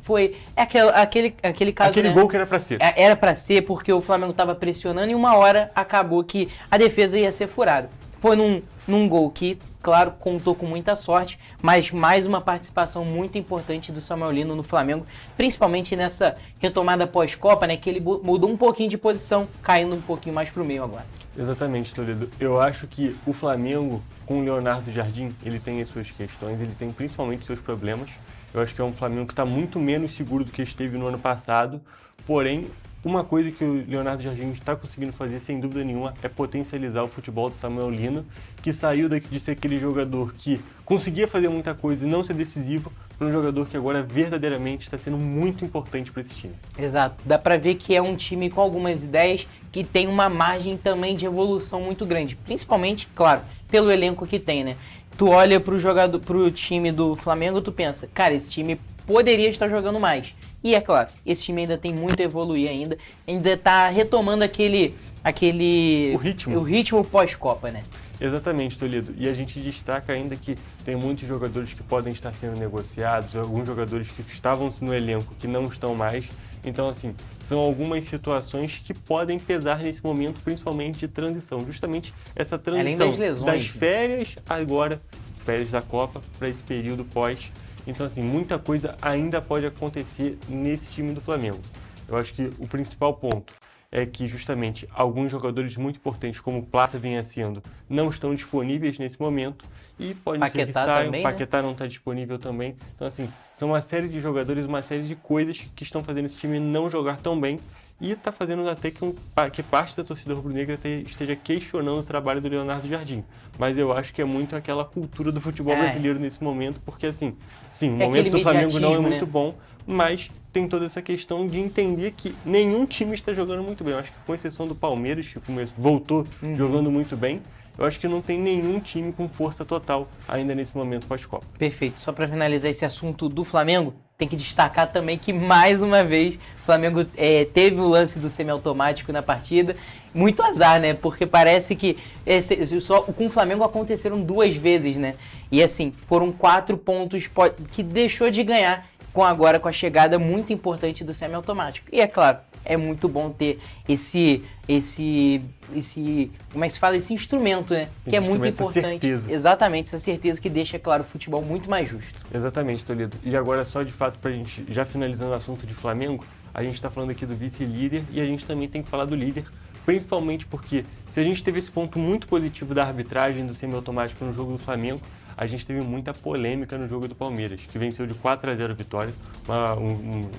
foi aquele caso, aquele, né? Gol que era para ser. Era para ser porque o Flamengo estava pressionando e uma hora acabou que a defesa ia ser furada. Foi num gol que, claro, contou com muita sorte, mas mais uma participação muito importante do Samuel Lino no Flamengo, principalmente nessa retomada pós-Copa, né, que ele mudou um pouquinho de posição, caindo um pouquinho mais para o meio agora. Exatamente, Toledo. Eu acho que o Flamengo, com o Leonardo Jardim, ele tem as suas questões, ele tem principalmente seus problemas. Eu acho que é um Flamengo que está muito menos seguro do que esteve no ano passado, porém, uma coisa que o Leonardo Jardim está conseguindo fazer, sem dúvida nenhuma, é potencializar o futebol do Samuel Lino, que saiu de ser aquele jogador que conseguia fazer muita coisa e não ser decisivo, para um jogador que agora verdadeiramente está sendo muito importante para esse time. Exato, dá para ver que é um time com algumas ideias que tem uma margem também de evolução muito grande, principalmente, claro, pelo elenco que tem, né? Tu olha pro time do Flamengo, tu pensa, cara, esse time poderia estar jogando mais. E é claro, esse time ainda tem muito a evoluir ainda está retomando o ritmo pós-Copa, né? Exatamente, Toledo. E a gente destaca ainda que tem muitos jogadores que podem estar sendo negociados, alguns jogadores que estavam no elenco que não estão mais. Então, assim, são algumas situações que podem pesar nesse momento, principalmente de transição. Justamente essa transição além das lesões, das férias, agora, férias da Copa, para esse período pós. Então, assim, muita coisa ainda pode acontecer nesse time do Flamengo. Eu acho que o principal ponto é que, justamente, alguns jogadores muito importantes, como o Plata vinha sendo, não estão disponíveis nesse momento e pode ser que saiam. Também, Paquetá, né? não está disponível também. Então, assim, são uma série de jogadores, uma série de coisas que estão fazendo esse time não jogar tão bem e está fazendo até que parte da torcida rubro-negra esteja questionando o trabalho do Leonardo Jardim. Mas eu acho que é muito aquela cultura do futebol brasileiro nesse momento, porque assim, sim, o momento do Flamengo não é muito bom, mas tem toda essa questão de entender que nenhum time está jogando muito bem. Eu acho que com exceção do Palmeiras, que voltou jogando muito bem, eu acho que não tem nenhum time com força total ainda nesse momento pós-Copa. Perfeito. Só para finalizar esse assunto do Flamengo, tem que destacar também que, mais uma vez, o Flamengo teve o lance do semiautomático na partida. Muito azar, né? Porque parece que só com o Flamengo aconteceram 2 vezes, né? E assim, foram 4 pontos que deixou de ganhar com a chegada muito importante do semiautomático. E é claro, é muito bom ter esse como é que se fala? Esse instrumento, né? Que é muito importante. Essa certeza. Exatamente, essa certeza que deixa, claro, o futebol muito mais justo. Exatamente, Toledo. E agora, só de fato, pra gente, já finalizando o assunto de Flamengo, a gente está falando aqui do vice-líder e a gente também tem que falar do líder, principalmente porque se a gente teve esse ponto muito positivo da arbitragem do semiautomático no jogo do Flamengo, a gente teve muita polêmica no jogo do Palmeiras, que venceu de 4-0 a vitória,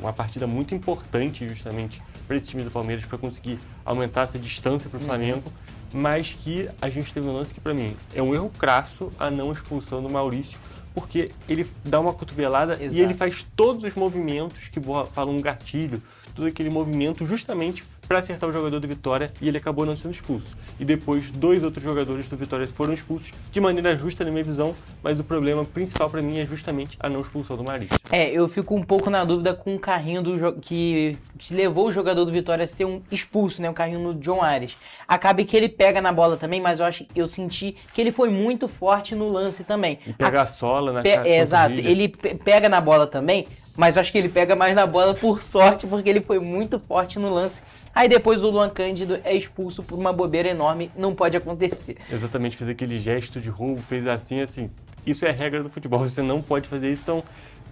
uma partida muito importante justamente para esse time do Palmeiras, para conseguir aumentar essa distância para o Flamengo, mas que a gente teve um lance que, para mim, é um erro crasso a não expulsão do Maurício, porque ele dá uma cotovelada e ele faz todos os movimentos que falam um gatilho, todo aquele movimento justamente para acertar o jogador do Vitória e ele acabou não sendo expulso. E depois 2 outros jogadores do Vitória foram expulsos de maneira justa na minha visão, mas o problema principal para mim é justamente a não expulsão do Marício. Eu fico um pouco na dúvida com o carrinho que levou o jogador do Vitória a ser expulso, né? O carrinho no John Ares. Acaba que ele pega na bola também, mas eu senti que ele foi muito forte no lance também. E pega a sola na cara. Exato, ele pega na bola também, mas eu acho que ele pega mais na bola por sorte, porque ele foi muito forte no lance. Aí depois o Luan Cândido é expulso por uma bobeira enorme, não pode acontecer. Exatamente, fez aquele gesto de roubo, fez assim, isso é regra do futebol, você não pode fazer isso, então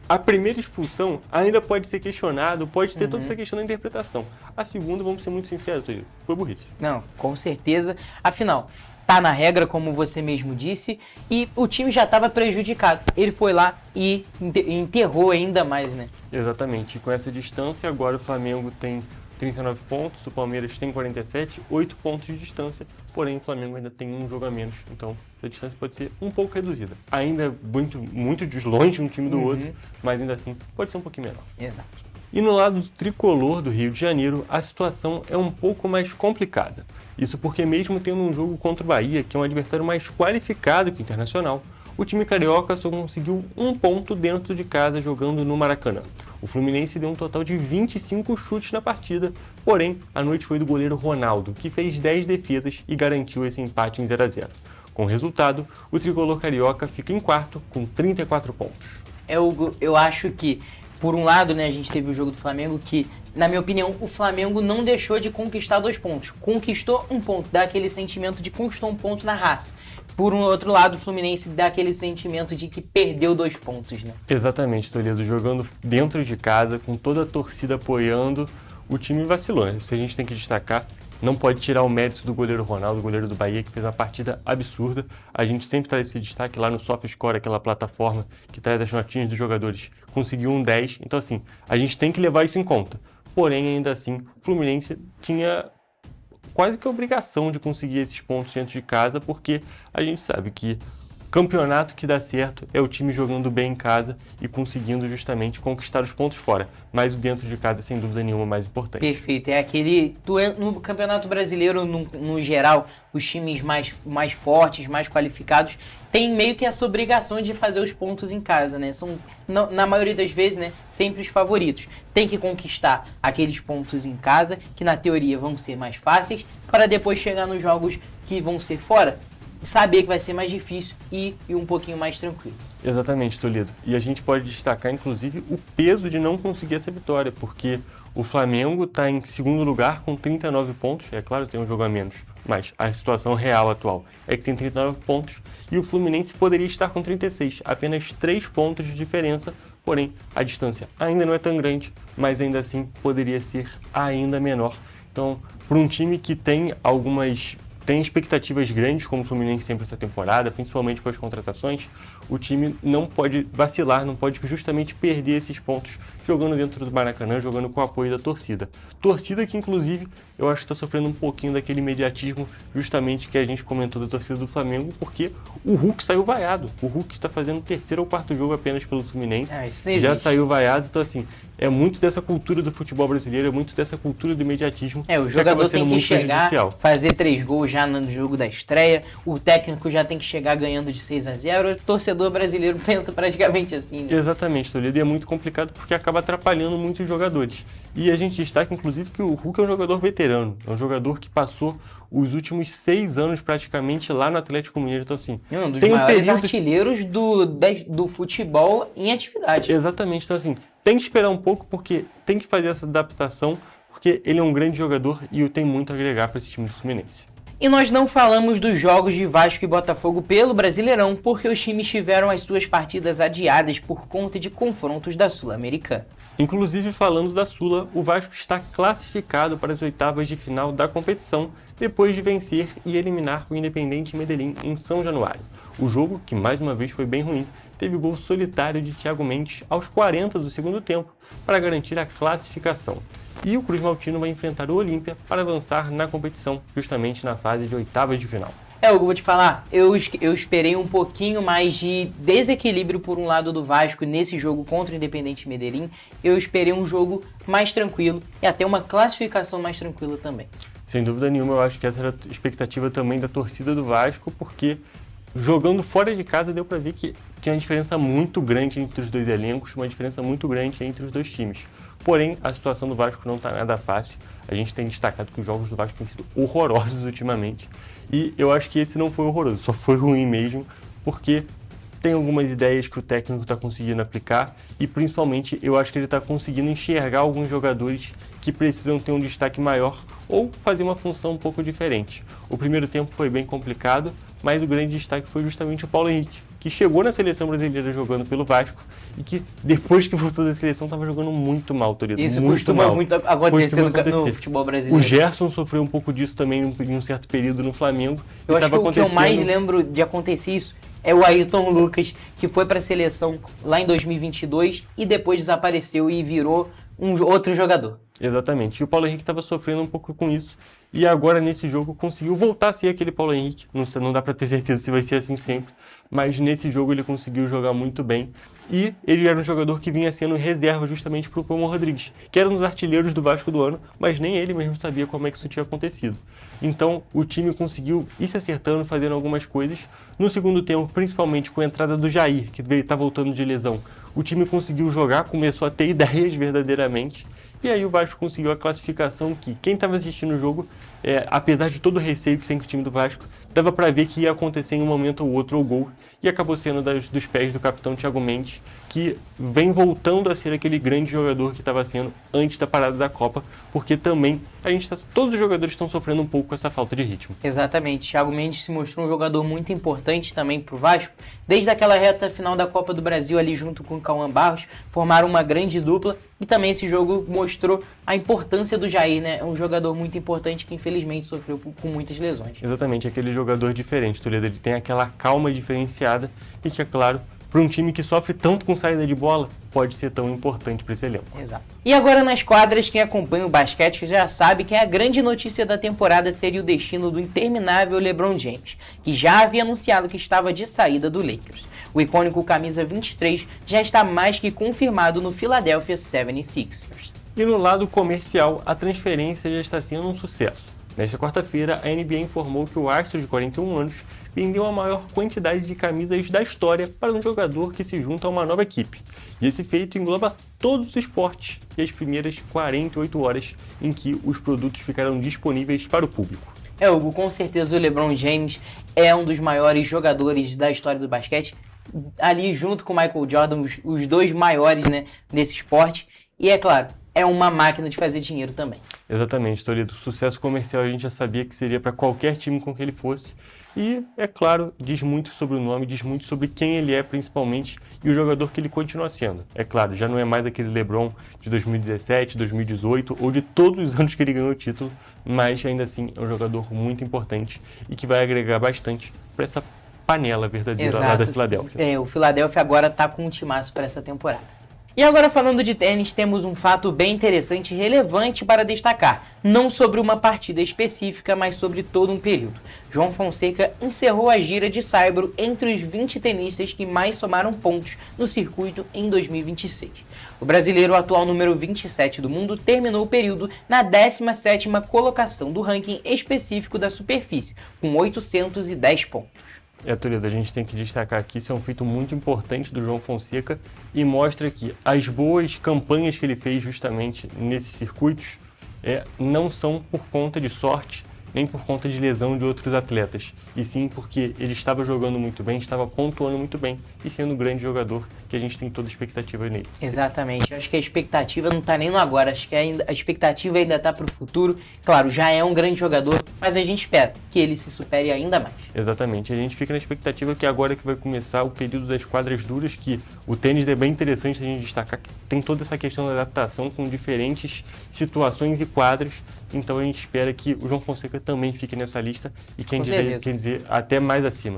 a primeira expulsão ainda pode ser questionado, pode ter toda essa questão da interpretação. A segunda, vamos ser muito sinceros, foi burrice. Não, com certeza. Afinal, tá na regra, como você mesmo disse, e o time já estava prejudicado. Ele foi lá e enterrou ainda mais, né? Exatamente. E com essa distância, agora o Flamengo tem 39 pontos, o Palmeiras tem 47, 8 pontos de distância, porém o Flamengo ainda tem um jogo a menos, então essa distância pode ser um pouco reduzida. Ainda muito longe um time do outro, mas ainda assim pode ser um pouquinho menor. Exato. E no lado tricolor do Rio de Janeiro, a situação é um pouco mais complicada. Isso porque mesmo tendo um jogo contra o Bahia, que é um adversário mais qualificado que o Internacional, o time carioca só conseguiu 1 ponto dentro de casa jogando no Maracanã. O Fluminense deu um total de 25 chutes na partida, porém a noite foi do goleiro Ronaldo, que fez 10 defesas e garantiu esse empate em 0-0. Com o resultado, o tricolor carioca fica em quarto com 34 pontos. Eu acho que, por um lado, né, a gente teve o jogo do Flamengo que, na minha opinião, o Flamengo não deixou de conquistar 2 pontos. Conquistou 1 ponto, dá aquele sentimento de conquistou 1 ponto na raça. Por um outro lado, o Fluminense dá aquele sentimento de que perdeu 2 pontos, né? Exatamente, Toledo. Jogando dentro de casa, com toda a torcida apoiando, o time vacilou, né? Isso a gente tem que destacar. Não pode tirar o mérito do goleiro Ronaldo, goleiro do Bahia, que fez uma partida absurda. A gente sempre traz esse destaque lá no SofaScore, aquela plataforma que traz as notinhas dos jogadores. Conseguiu um 10, então assim, a gente tem que levar isso em conta. Porém, ainda assim, o Fluminense tinha quase que a obrigação de conseguir esses pontos dentro de casa, porque a gente sabe que campeonato que dá certo é o time jogando bem em casa e conseguindo justamente conquistar os pontos fora. Mas o dentro de casa, sem dúvida nenhuma, é mais importante. Perfeito. É aquele... No Campeonato Brasileiro, no geral, os times mais fortes, mais qualificados, têm meio que essa obrigação de fazer os pontos em casa, né? São, na maioria das vezes, né, sempre os favoritos. Tem que conquistar aqueles pontos em casa, que na teoria vão ser mais fáceis, para depois chegar nos jogos que vão ser fora, saber que vai ser mais difícil e um pouquinho mais tranquilo. Exatamente, Toledo. E a gente pode destacar, inclusive, o peso de não conseguir essa vitória, porque o Flamengo está em segundo lugar com 39 pontos, é claro, tem um jogo a menos, mas a situação real atual é que tem 39 pontos, e o Fluminense poderia estar com 36, apenas 3 pontos de diferença, porém a distância ainda não é tão grande, mas ainda assim poderia ser ainda menor. Então, para um time que tem expectativas grandes, como o Fluminense sempre essa temporada, principalmente com as contratações, o time não pode vacilar, não pode justamente perder esses pontos jogando dentro do Maracanã, jogando com o apoio da torcida. Torcida que, inclusive, eu acho que está sofrendo um pouquinho daquele imediatismo justamente que a gente comentou da torcida do Flamengo, porque o Hulk saiu vaiado. O Hulk está fazendo o 3º ou 4º jogo apenas pelo Fluminense. Já saiu vaiado, então assim, é muito dessa cultura do futebol brasileiro, é muito dessa cultura do imediatismo. O jogador tem que chegar, fazer 3 gols já no jogo da estreia, o técnico já tem que chegar ganhando de 6-0, o torcedor brasileiro pensa praticamente assim, né? Exatamente, Toledo, e é muito complicado porque acaba atrapalhando muitos jogadores. E a gente destaca, inclusive, que o Hulk é um jogador veterano, é um jogador que passou os últimos 6 anos praticamente lá no Atlético Mineiro, então assim... Um dos maiores artilheiros do futebol em atividade. Exatamente, então assim, tem que esperar um pouco porque tem que fazer essa adaptação, porque ele é um grande jogador e tem muito a agregar para esse time do Fluminense. E nós não falamos dos jogos de Vasco e Botafogo pelo Brasileirão, porque os times tiveram as suas partidas adiadas por conta de confrontos da Sul-Americana. Inclusive, falando da Sula, o Vasco está classificado para as oitavas de final da competição, depois de vencer e eliminar o Independiente Medellín em São Januário. O jogo, que mais uma vez foi bem ruim, teve gol solitário de Thiago Mendes aos 40 do segundo tempo para garantir a classificação. E o Cruz Maltino vai enfrentar o Olímpia para avançar na competição, justamente na fase de oitavas de final. Hugo, vou te falar, eu esperei um pouquinho mais de desequilíbrio por um lado do Vasco nesse jogo contra o Independiente Medellín. Eu esperei um jogo mais tranquilo e até uma classificação mais tranquila também. Sem dúvida nenhuma, eu acho que essa era a expectativa também da torcida do Vasco, porque jogando fora de casa deu para ver que tinha uma diferença muito grande entre os dois elencos, uma diferença muito grande entre os dois times. Porém, a situação do Vasco não está nada fácil. A gente tem destacado que os jogos do Vasco têm sido horrorosos ultimamente. E eu acho que esse não foi horroroso, só foi ruim mesmo, porque tem algumas ideias que o técnico está conseguindo aplicar e, principalmente, eu acho que ele está conseguindo enxergar alguns jogadores que precisam ter um destaque maior ou fazer uma função um pouco diferente. O primeiro tempo foi bem complicado, mas o grande destaque foi justamente o Paulo Henrique, que chegou na seleção brasileira jogando pelo Vasco e que, depois que voltou da seleção, estava jogando muito mal, Toledo. Isso muito costuma mal. muito acontecer no futebol brasileiro. O Gerson sofreu um pouco disso também em um certo período no Flamengo. Eu acho que o que eu mais lembro de acontecer isso é o Ayrton Lucas, que foi para a seleção lá em 2022 e depois desapareceu e virou um outro jogador. Exatamente. E o Paulo Henrique estava sofrendo um pouco com isso. E agora, nesse jogo, conseguiu voltar a ser aquele Paulo Henrique. Não dá para ter certeza se vai ser assim sempre. Mas nesse jogo ele conseguiu jogar muito bem. E ele era um jogador que vinha sendo reserva justamente para o Puma Rodrigues, que era um dos artilheiros do Vasco do ano, mas nem ele mesmo sabia como é que isso tinha acontecido. Então o time conseguiu ir se acertando, fazendo algumas coisas. No segundo tempo, principalmente com a entrada do Jair, que está voltando de lesão, o time conseguiu jogar, começou a ter ideias verdadeiramente. E aí o Vasco conseguiu a classificação que quem estava assistindo o jogo, apesar de todo o receio que tem com o time do Vasco, dava para ver que ia acontecer em um momento ou outro o gol. E acabou sendo dos pés do capitão Thiago Mendes, que vem voltando a ser aquele grande jogador que estava sendo antes da parada da Copa, porque também todos os jogadores estão sofrendo um pouco com essa falta de ritmo. Exatamente. Thiago Mendes se mostrou um jogador muito importante também para o Vasco. Desde aquela reta final da Copa do Brasil ali junto com o Cauã Barros, formaram uma grande dupla. E também esse jogo mostrou a importância do Jair, né? Um jogador muito importante que infelizmente sofreu com muitas lesões. Exatamente, aquele jogador diferente, Toledo. Ele tem aquela calma diferenciada e que, é claro, para um time que sofre tanto com saída de bola, pode ser tão importante para esse elenco. Exato. E agora nas quadras, quem acompanha o basquete já sabe que a grande notícia da temporada seria o destino do interminável LeBron James, que já havia anunciado que estava de saída do Lakers. O icônico camisa 23 já está mais que confirmado no Philadelphia 76ers. E no lado comercial, a transferência já está sendo um sucesso. Nesta quarta-feira, a NBA informou que o astro de 41 anos vendeu a maior quantidade de camisas da história para um jogador que se junta a uma nova equipe. E esse feito engloba todos os esportes e as primeiras 48 horas em que os produtos ficarão disponíveis para o público. Hugo, com certeza o LeBron James é um dos maiores jogadores da história do basquete, ali junto com o Michael Jordan, os dois maiores, né, desse esporte. E é claro, é uma máquina de fazer dinheiro também. Exatamente, Toledo. O sucesso comercial a gente já sabia que seria para qualquer time com que ele fosse. E, é claro, diz muito sobre o nome, diz muito sobre quem ele é principalmente e o jogador que ele continua sendo. É claro, já não é mais aquele LeBron de 2017, 2018 ou de todos os anos que ele ganhou o título, mas ainda assim é um jogador muito importante e que vai agregar bastante para essa panela verdadeira. Exato. Lá da Filadélfia. O Philadelphia agora está com um timaço para essa temporada. E agora, falando de tênis, temos um fato bem interessante e relevante para destacar. Não sobre uma partida específica, mas sobre todo um período. João Fonseca encerrou a gira de saibro entre os 20 tenistas que mais somaram pontos no circuito em 2026. O brasileiro, atual número 27 do mundo, terminou o período na 17ª colocação do ranking específico da superfície, com 810 pontos. Toledo, a gente tem que destacar aqui, isso é um feito muito importante do João Fonseca e mostra que as boas campanhas que ele fez justamente nesses circuitos não são por conta de sorte, nem por conta de lesão de outros atletas, e sim porque ele estava jogando muito bem, estava pontuando muito bem e sendo um grande jogador que a gente tem toda a expectativa nele. Exatamente, acho que a expectativa não está nem no agora, acho que a expectativa ainda está para o futuro. Claro, já é um grande jogador, mas a gente espera que ele se supere ainda mais. Exatamente, a gente fica na expectativa que agora que vai começar o período das quadras duras, que o tênis é bem interessante a gente destacar, que tem toda essa questão da adaptação com diferentes situações e quadras. Então a gente espera que o João Fonseca também fique nessa lista e quem dizer até mais acima.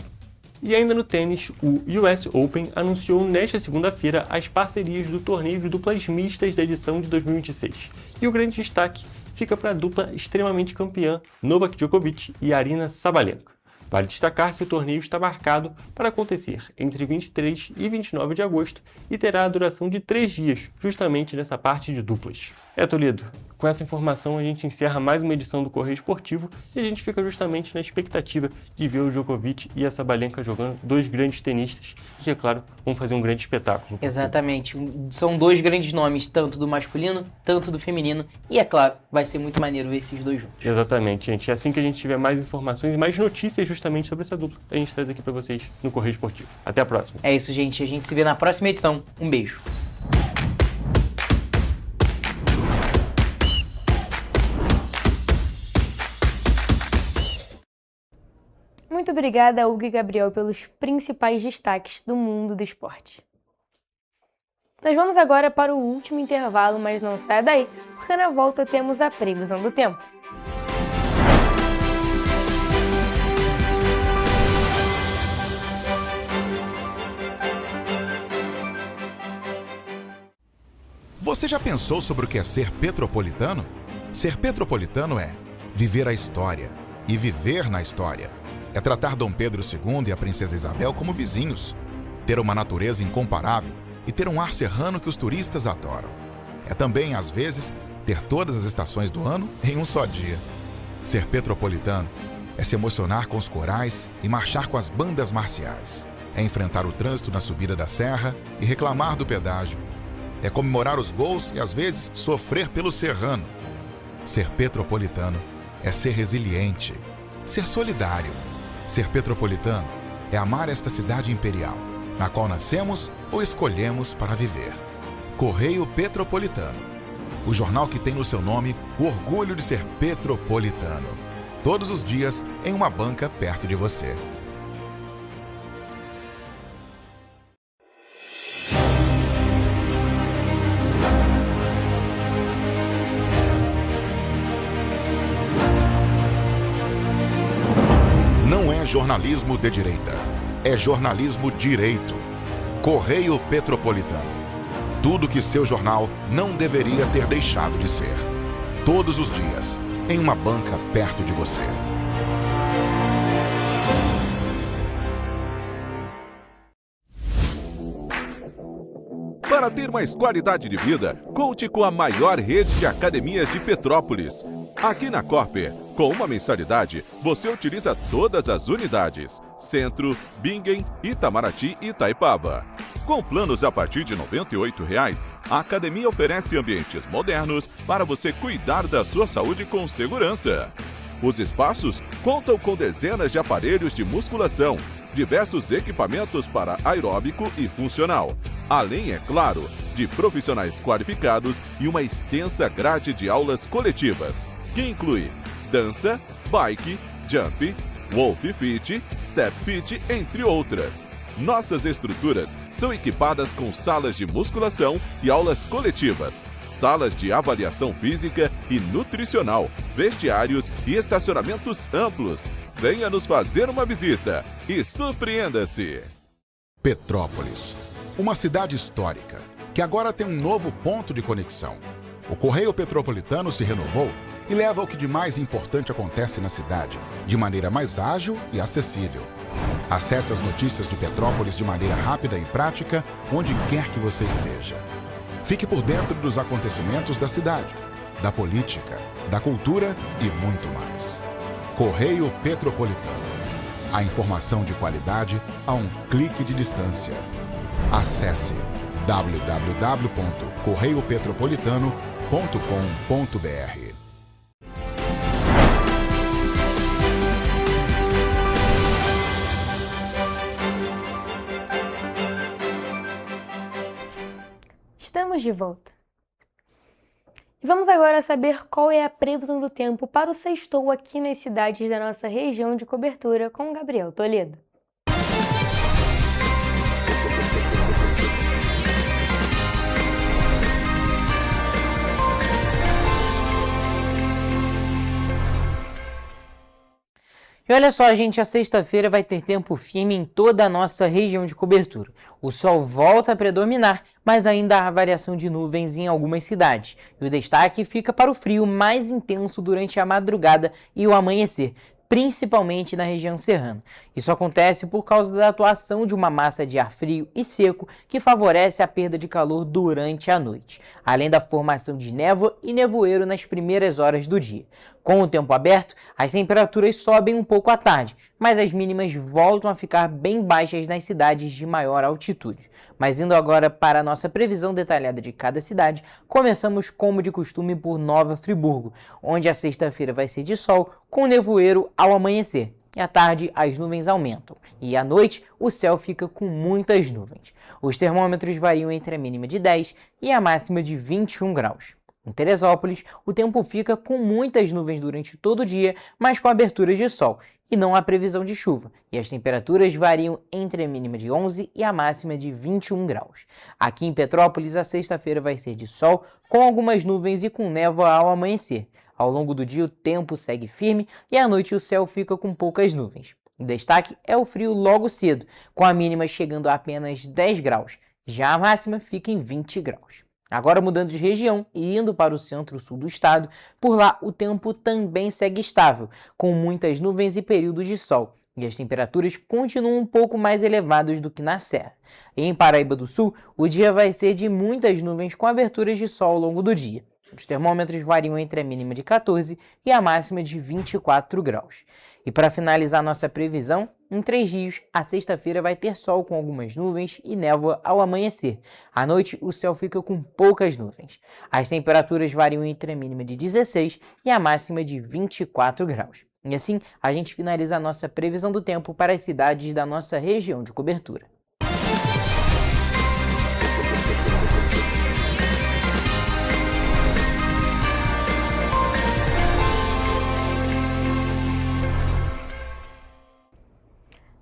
E ainda no tênis, o US Open anunciou nesta segunda-feira as parcerias do torneio de duplas mistas da edição de 2026. E o grande destaque fica para a dupla extremamente campeã Novak Djokovic e Aryna Sabalenka. Vale destacar que o torneio está marcado para acontecer entre 23 e 29 de agosto e terá a duração de 3 dias, justamente nessa parte de duplas. Toledo, com essa informação a gente encerra mais uma edição do Correio Esportivo e a gente fica justamente na expectativa de ver o Djokovic e a Sabalenka jogando, dois grandes tenistas e que, é claro, vão fazer um grande espetáculo. Exatamente, são dois grandes nomes, tanto do masculino, tanto do feminino, e é claro, vai ser muito maneiro ver esses dois juntos. Exatamente, gente. Assim que a gente tiver mais informações e mais notícias justamente sobre essa dupla, a gente traz aqui para vocês no Correio Esportivo. Até a próxima. É isso, gente. A gente se vê na próxima edição. Um beijo. Muito obrigada, Hugo e Gabriel, pelos principais destaques do mundo do esporte. Nós vamos agora para o último intervalo, mas não saia daí, porque na volta temos a previsão do tempo. Você já pensou sobre o que é ser petropolitano? Ser petropolitano é viver a história e viver na história. É tratar Dom Pedro II e a Princesa Isabel como vizinhos, ter uma natureza incomparável e ter um ar serrano que os turistas adoram. É também, às vezes, ter todas as estações do ano em um só dia. Ser petropolitano é se emocionar com os corais e marchar com as bandas marciais. É enfrentar o trânsito na subida da serra e reclamar do pedágio. É comemorar os gols e, às vezes, sofrer pelo serrano. Ser petropolitano é ser resiliente, ser solidário. Ser petropolitano é amar esta cidade imperial, na qual nascemos ou escolhemos para viver. Correio Petropolitano, o jornal que tem no seu nome o orgulho de ser petropolitano. Todos os dias em uma banca perto de você. Não é jornalismo de direita, é jornalismo direito. Correio Petropolitano. Tudo que seu jornal não deveria ter deixado de ser. Todos os dias, em uma banca perto de você. Para ter mais qualidade de vida, conte com a maior rede de academias de Petrópolis. Aqui na Corper, com uma mensalidade, você utiliza todas as unidades: Centro, Bingen, Itamaraty e Itaipava. Com planos a partir de R$ 98,00, a academia oferece ambientes modernos para você cuidar da sua saúde com segurança. Os espaços contam com dezenas de aparelhos de musculação, diversos equipamentos para aeróbico e funcional, além, é claro, de profissionais qualificados e uma extensa grade de aulas coletivas, que inclui dança, bike, jump, wolf fit, step fit, entre outras. Nossas estruturas são equipadas com salas de musculação e aulas coletivas, salas de avaliação física e nutricional, vestiários e estacionamentos amplos. Venha nos fazer uma visita e surpreenda-se! Petrópolis, uma cidade histórica que agora tem um novo ponto de conexão. O Correio Petropolitano se renovou e leva o que de mais importante acontece na cidade, de maneira mais ágil e acessível. Acesse as notícias de Petrópolis de maneira rápida e prática, onde quer que você esteja. Fique por dentro dos acontecimentos da cidade, da política, da cultura e muito mais. Correio Petropolitano. A informação de qualidade a um clique de distância. Acesse www.correiopetropolitano.com.br. Estamos de volta. E vamos agora saber qual é a previsão do tempo para o sextou aqui nas cidades da nossa região de cobertura com Gabriel Toledo. E olha só, gente, a sexta-feira vai ter tempo firme em toda a nossa região de cobertura. O sol volta a predominar, mas ainda há variação de nuvens em algumas cidades. E o destaque fica para o frio mais intenso durante a madrugada e o amanhecer, principalmente na região serrana. Isso acontece por causa da atuação de uma massa de ar frio e seco que favorece a perda de calor durante a noite, além da formação de névoa e nevoeiro nas primeiras horas do dia. Com o tempo aberto, as temperaturas sobem um pouco à tarde, mas as mínimas voltam a ficar bem baixas nas cidades de maior altitude. Mas indo agora para a nossa previsão detalhada de cada cidade, começamos como de costume por Nova Friburgo, onde a sexta-feira vai ser de sol, com nevoeiro ao amanhecer. E à tarde as nuvens aumentam, e à noite o céu fica com muitas nuvens. Os termômetros variam entre a mínima de 10 e a máxima de 21 graus. Em Teresópolis, o tempo fica com muitas nuvens durante todo o dia, mas com aberturas de sol, e não há previsão de chuva, e as temperaturas variam entre a mínima de 11 e a máxima de 21 graus. Aqui em Petrópolis, a sexta-feira vai ser de sol, com algumas nuvens e com névoa ao amanhecer. Ao longo do dia, o tempo segue firme e à noite o céu fica com poucas nuvens. O destaque é o frio logo cedo, com a mínima chegando a apenas 10 graus. Já a máxima fica em 20 graus. Agora mudando de região e indo para o centro-sul do estado, por lá o tempo também segue estável, com muitas nuvens e períodos de sol, e as temperaturas continuam um pouco mais elevadas do que na Serra. Em Paraíba do Sul, o dia vai ser de muitas nuvens com aberturas de sol ao longo do dia. Os termômetros variam entre a mínima de 14 e a máxima de 24 graus. E para finalizar nossa previsão, em Três Rios, a sexta-feira vai ter sol com algumas nuvens e névoa ao amanhecer. À noite, o céu fica com poucas nuvens. As temperaturas variam entre a mínima de 16 e a máxima de 24 graus. E assim, a gente finaliza a nossa previsão do tempo para as cidades da nossa região de cobertura.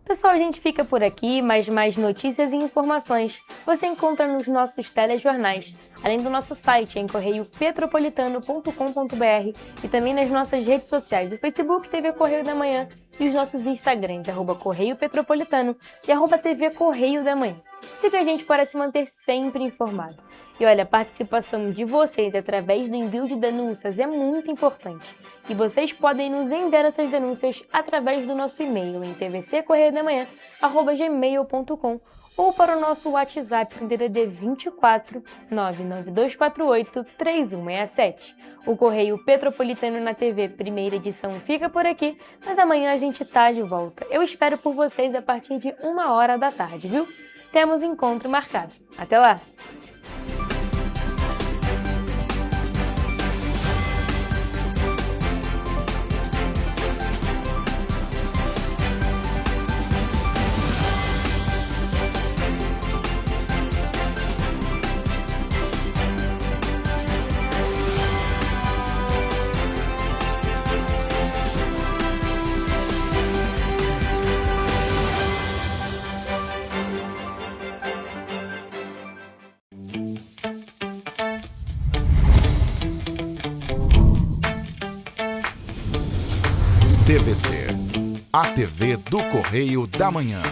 Pessoal, a gente fica por aqui, mas mais notícias e informações você encontra nos nossos telejornais, além do nosso site em correiopetropolitano.com.br e também nas nossas redes sociais, o Facebook TV Correio da Manhã e os nossos Instagrams, @Correio Petropolitano e @TV Correio da Manhã. Siga a gente para se manter sempre informado. E olha, a participação de vocês através do envio de denúncias é muito importante. E vocês podem nos enviar essas denúncias através do nosso e-mail em tvccorreiodamanhã@gmail.com ou para o nosso WhatsApp com DDD 24 99248 3167. O Correio Petropolitano na TV, primeira edição, fica por aqui, mas amanhã a gente tá de volta. Eu espero por vocês a partir de 13h, viu? Temos encontro marcado. Até lá! TVC, a TV do Correio da Manhã.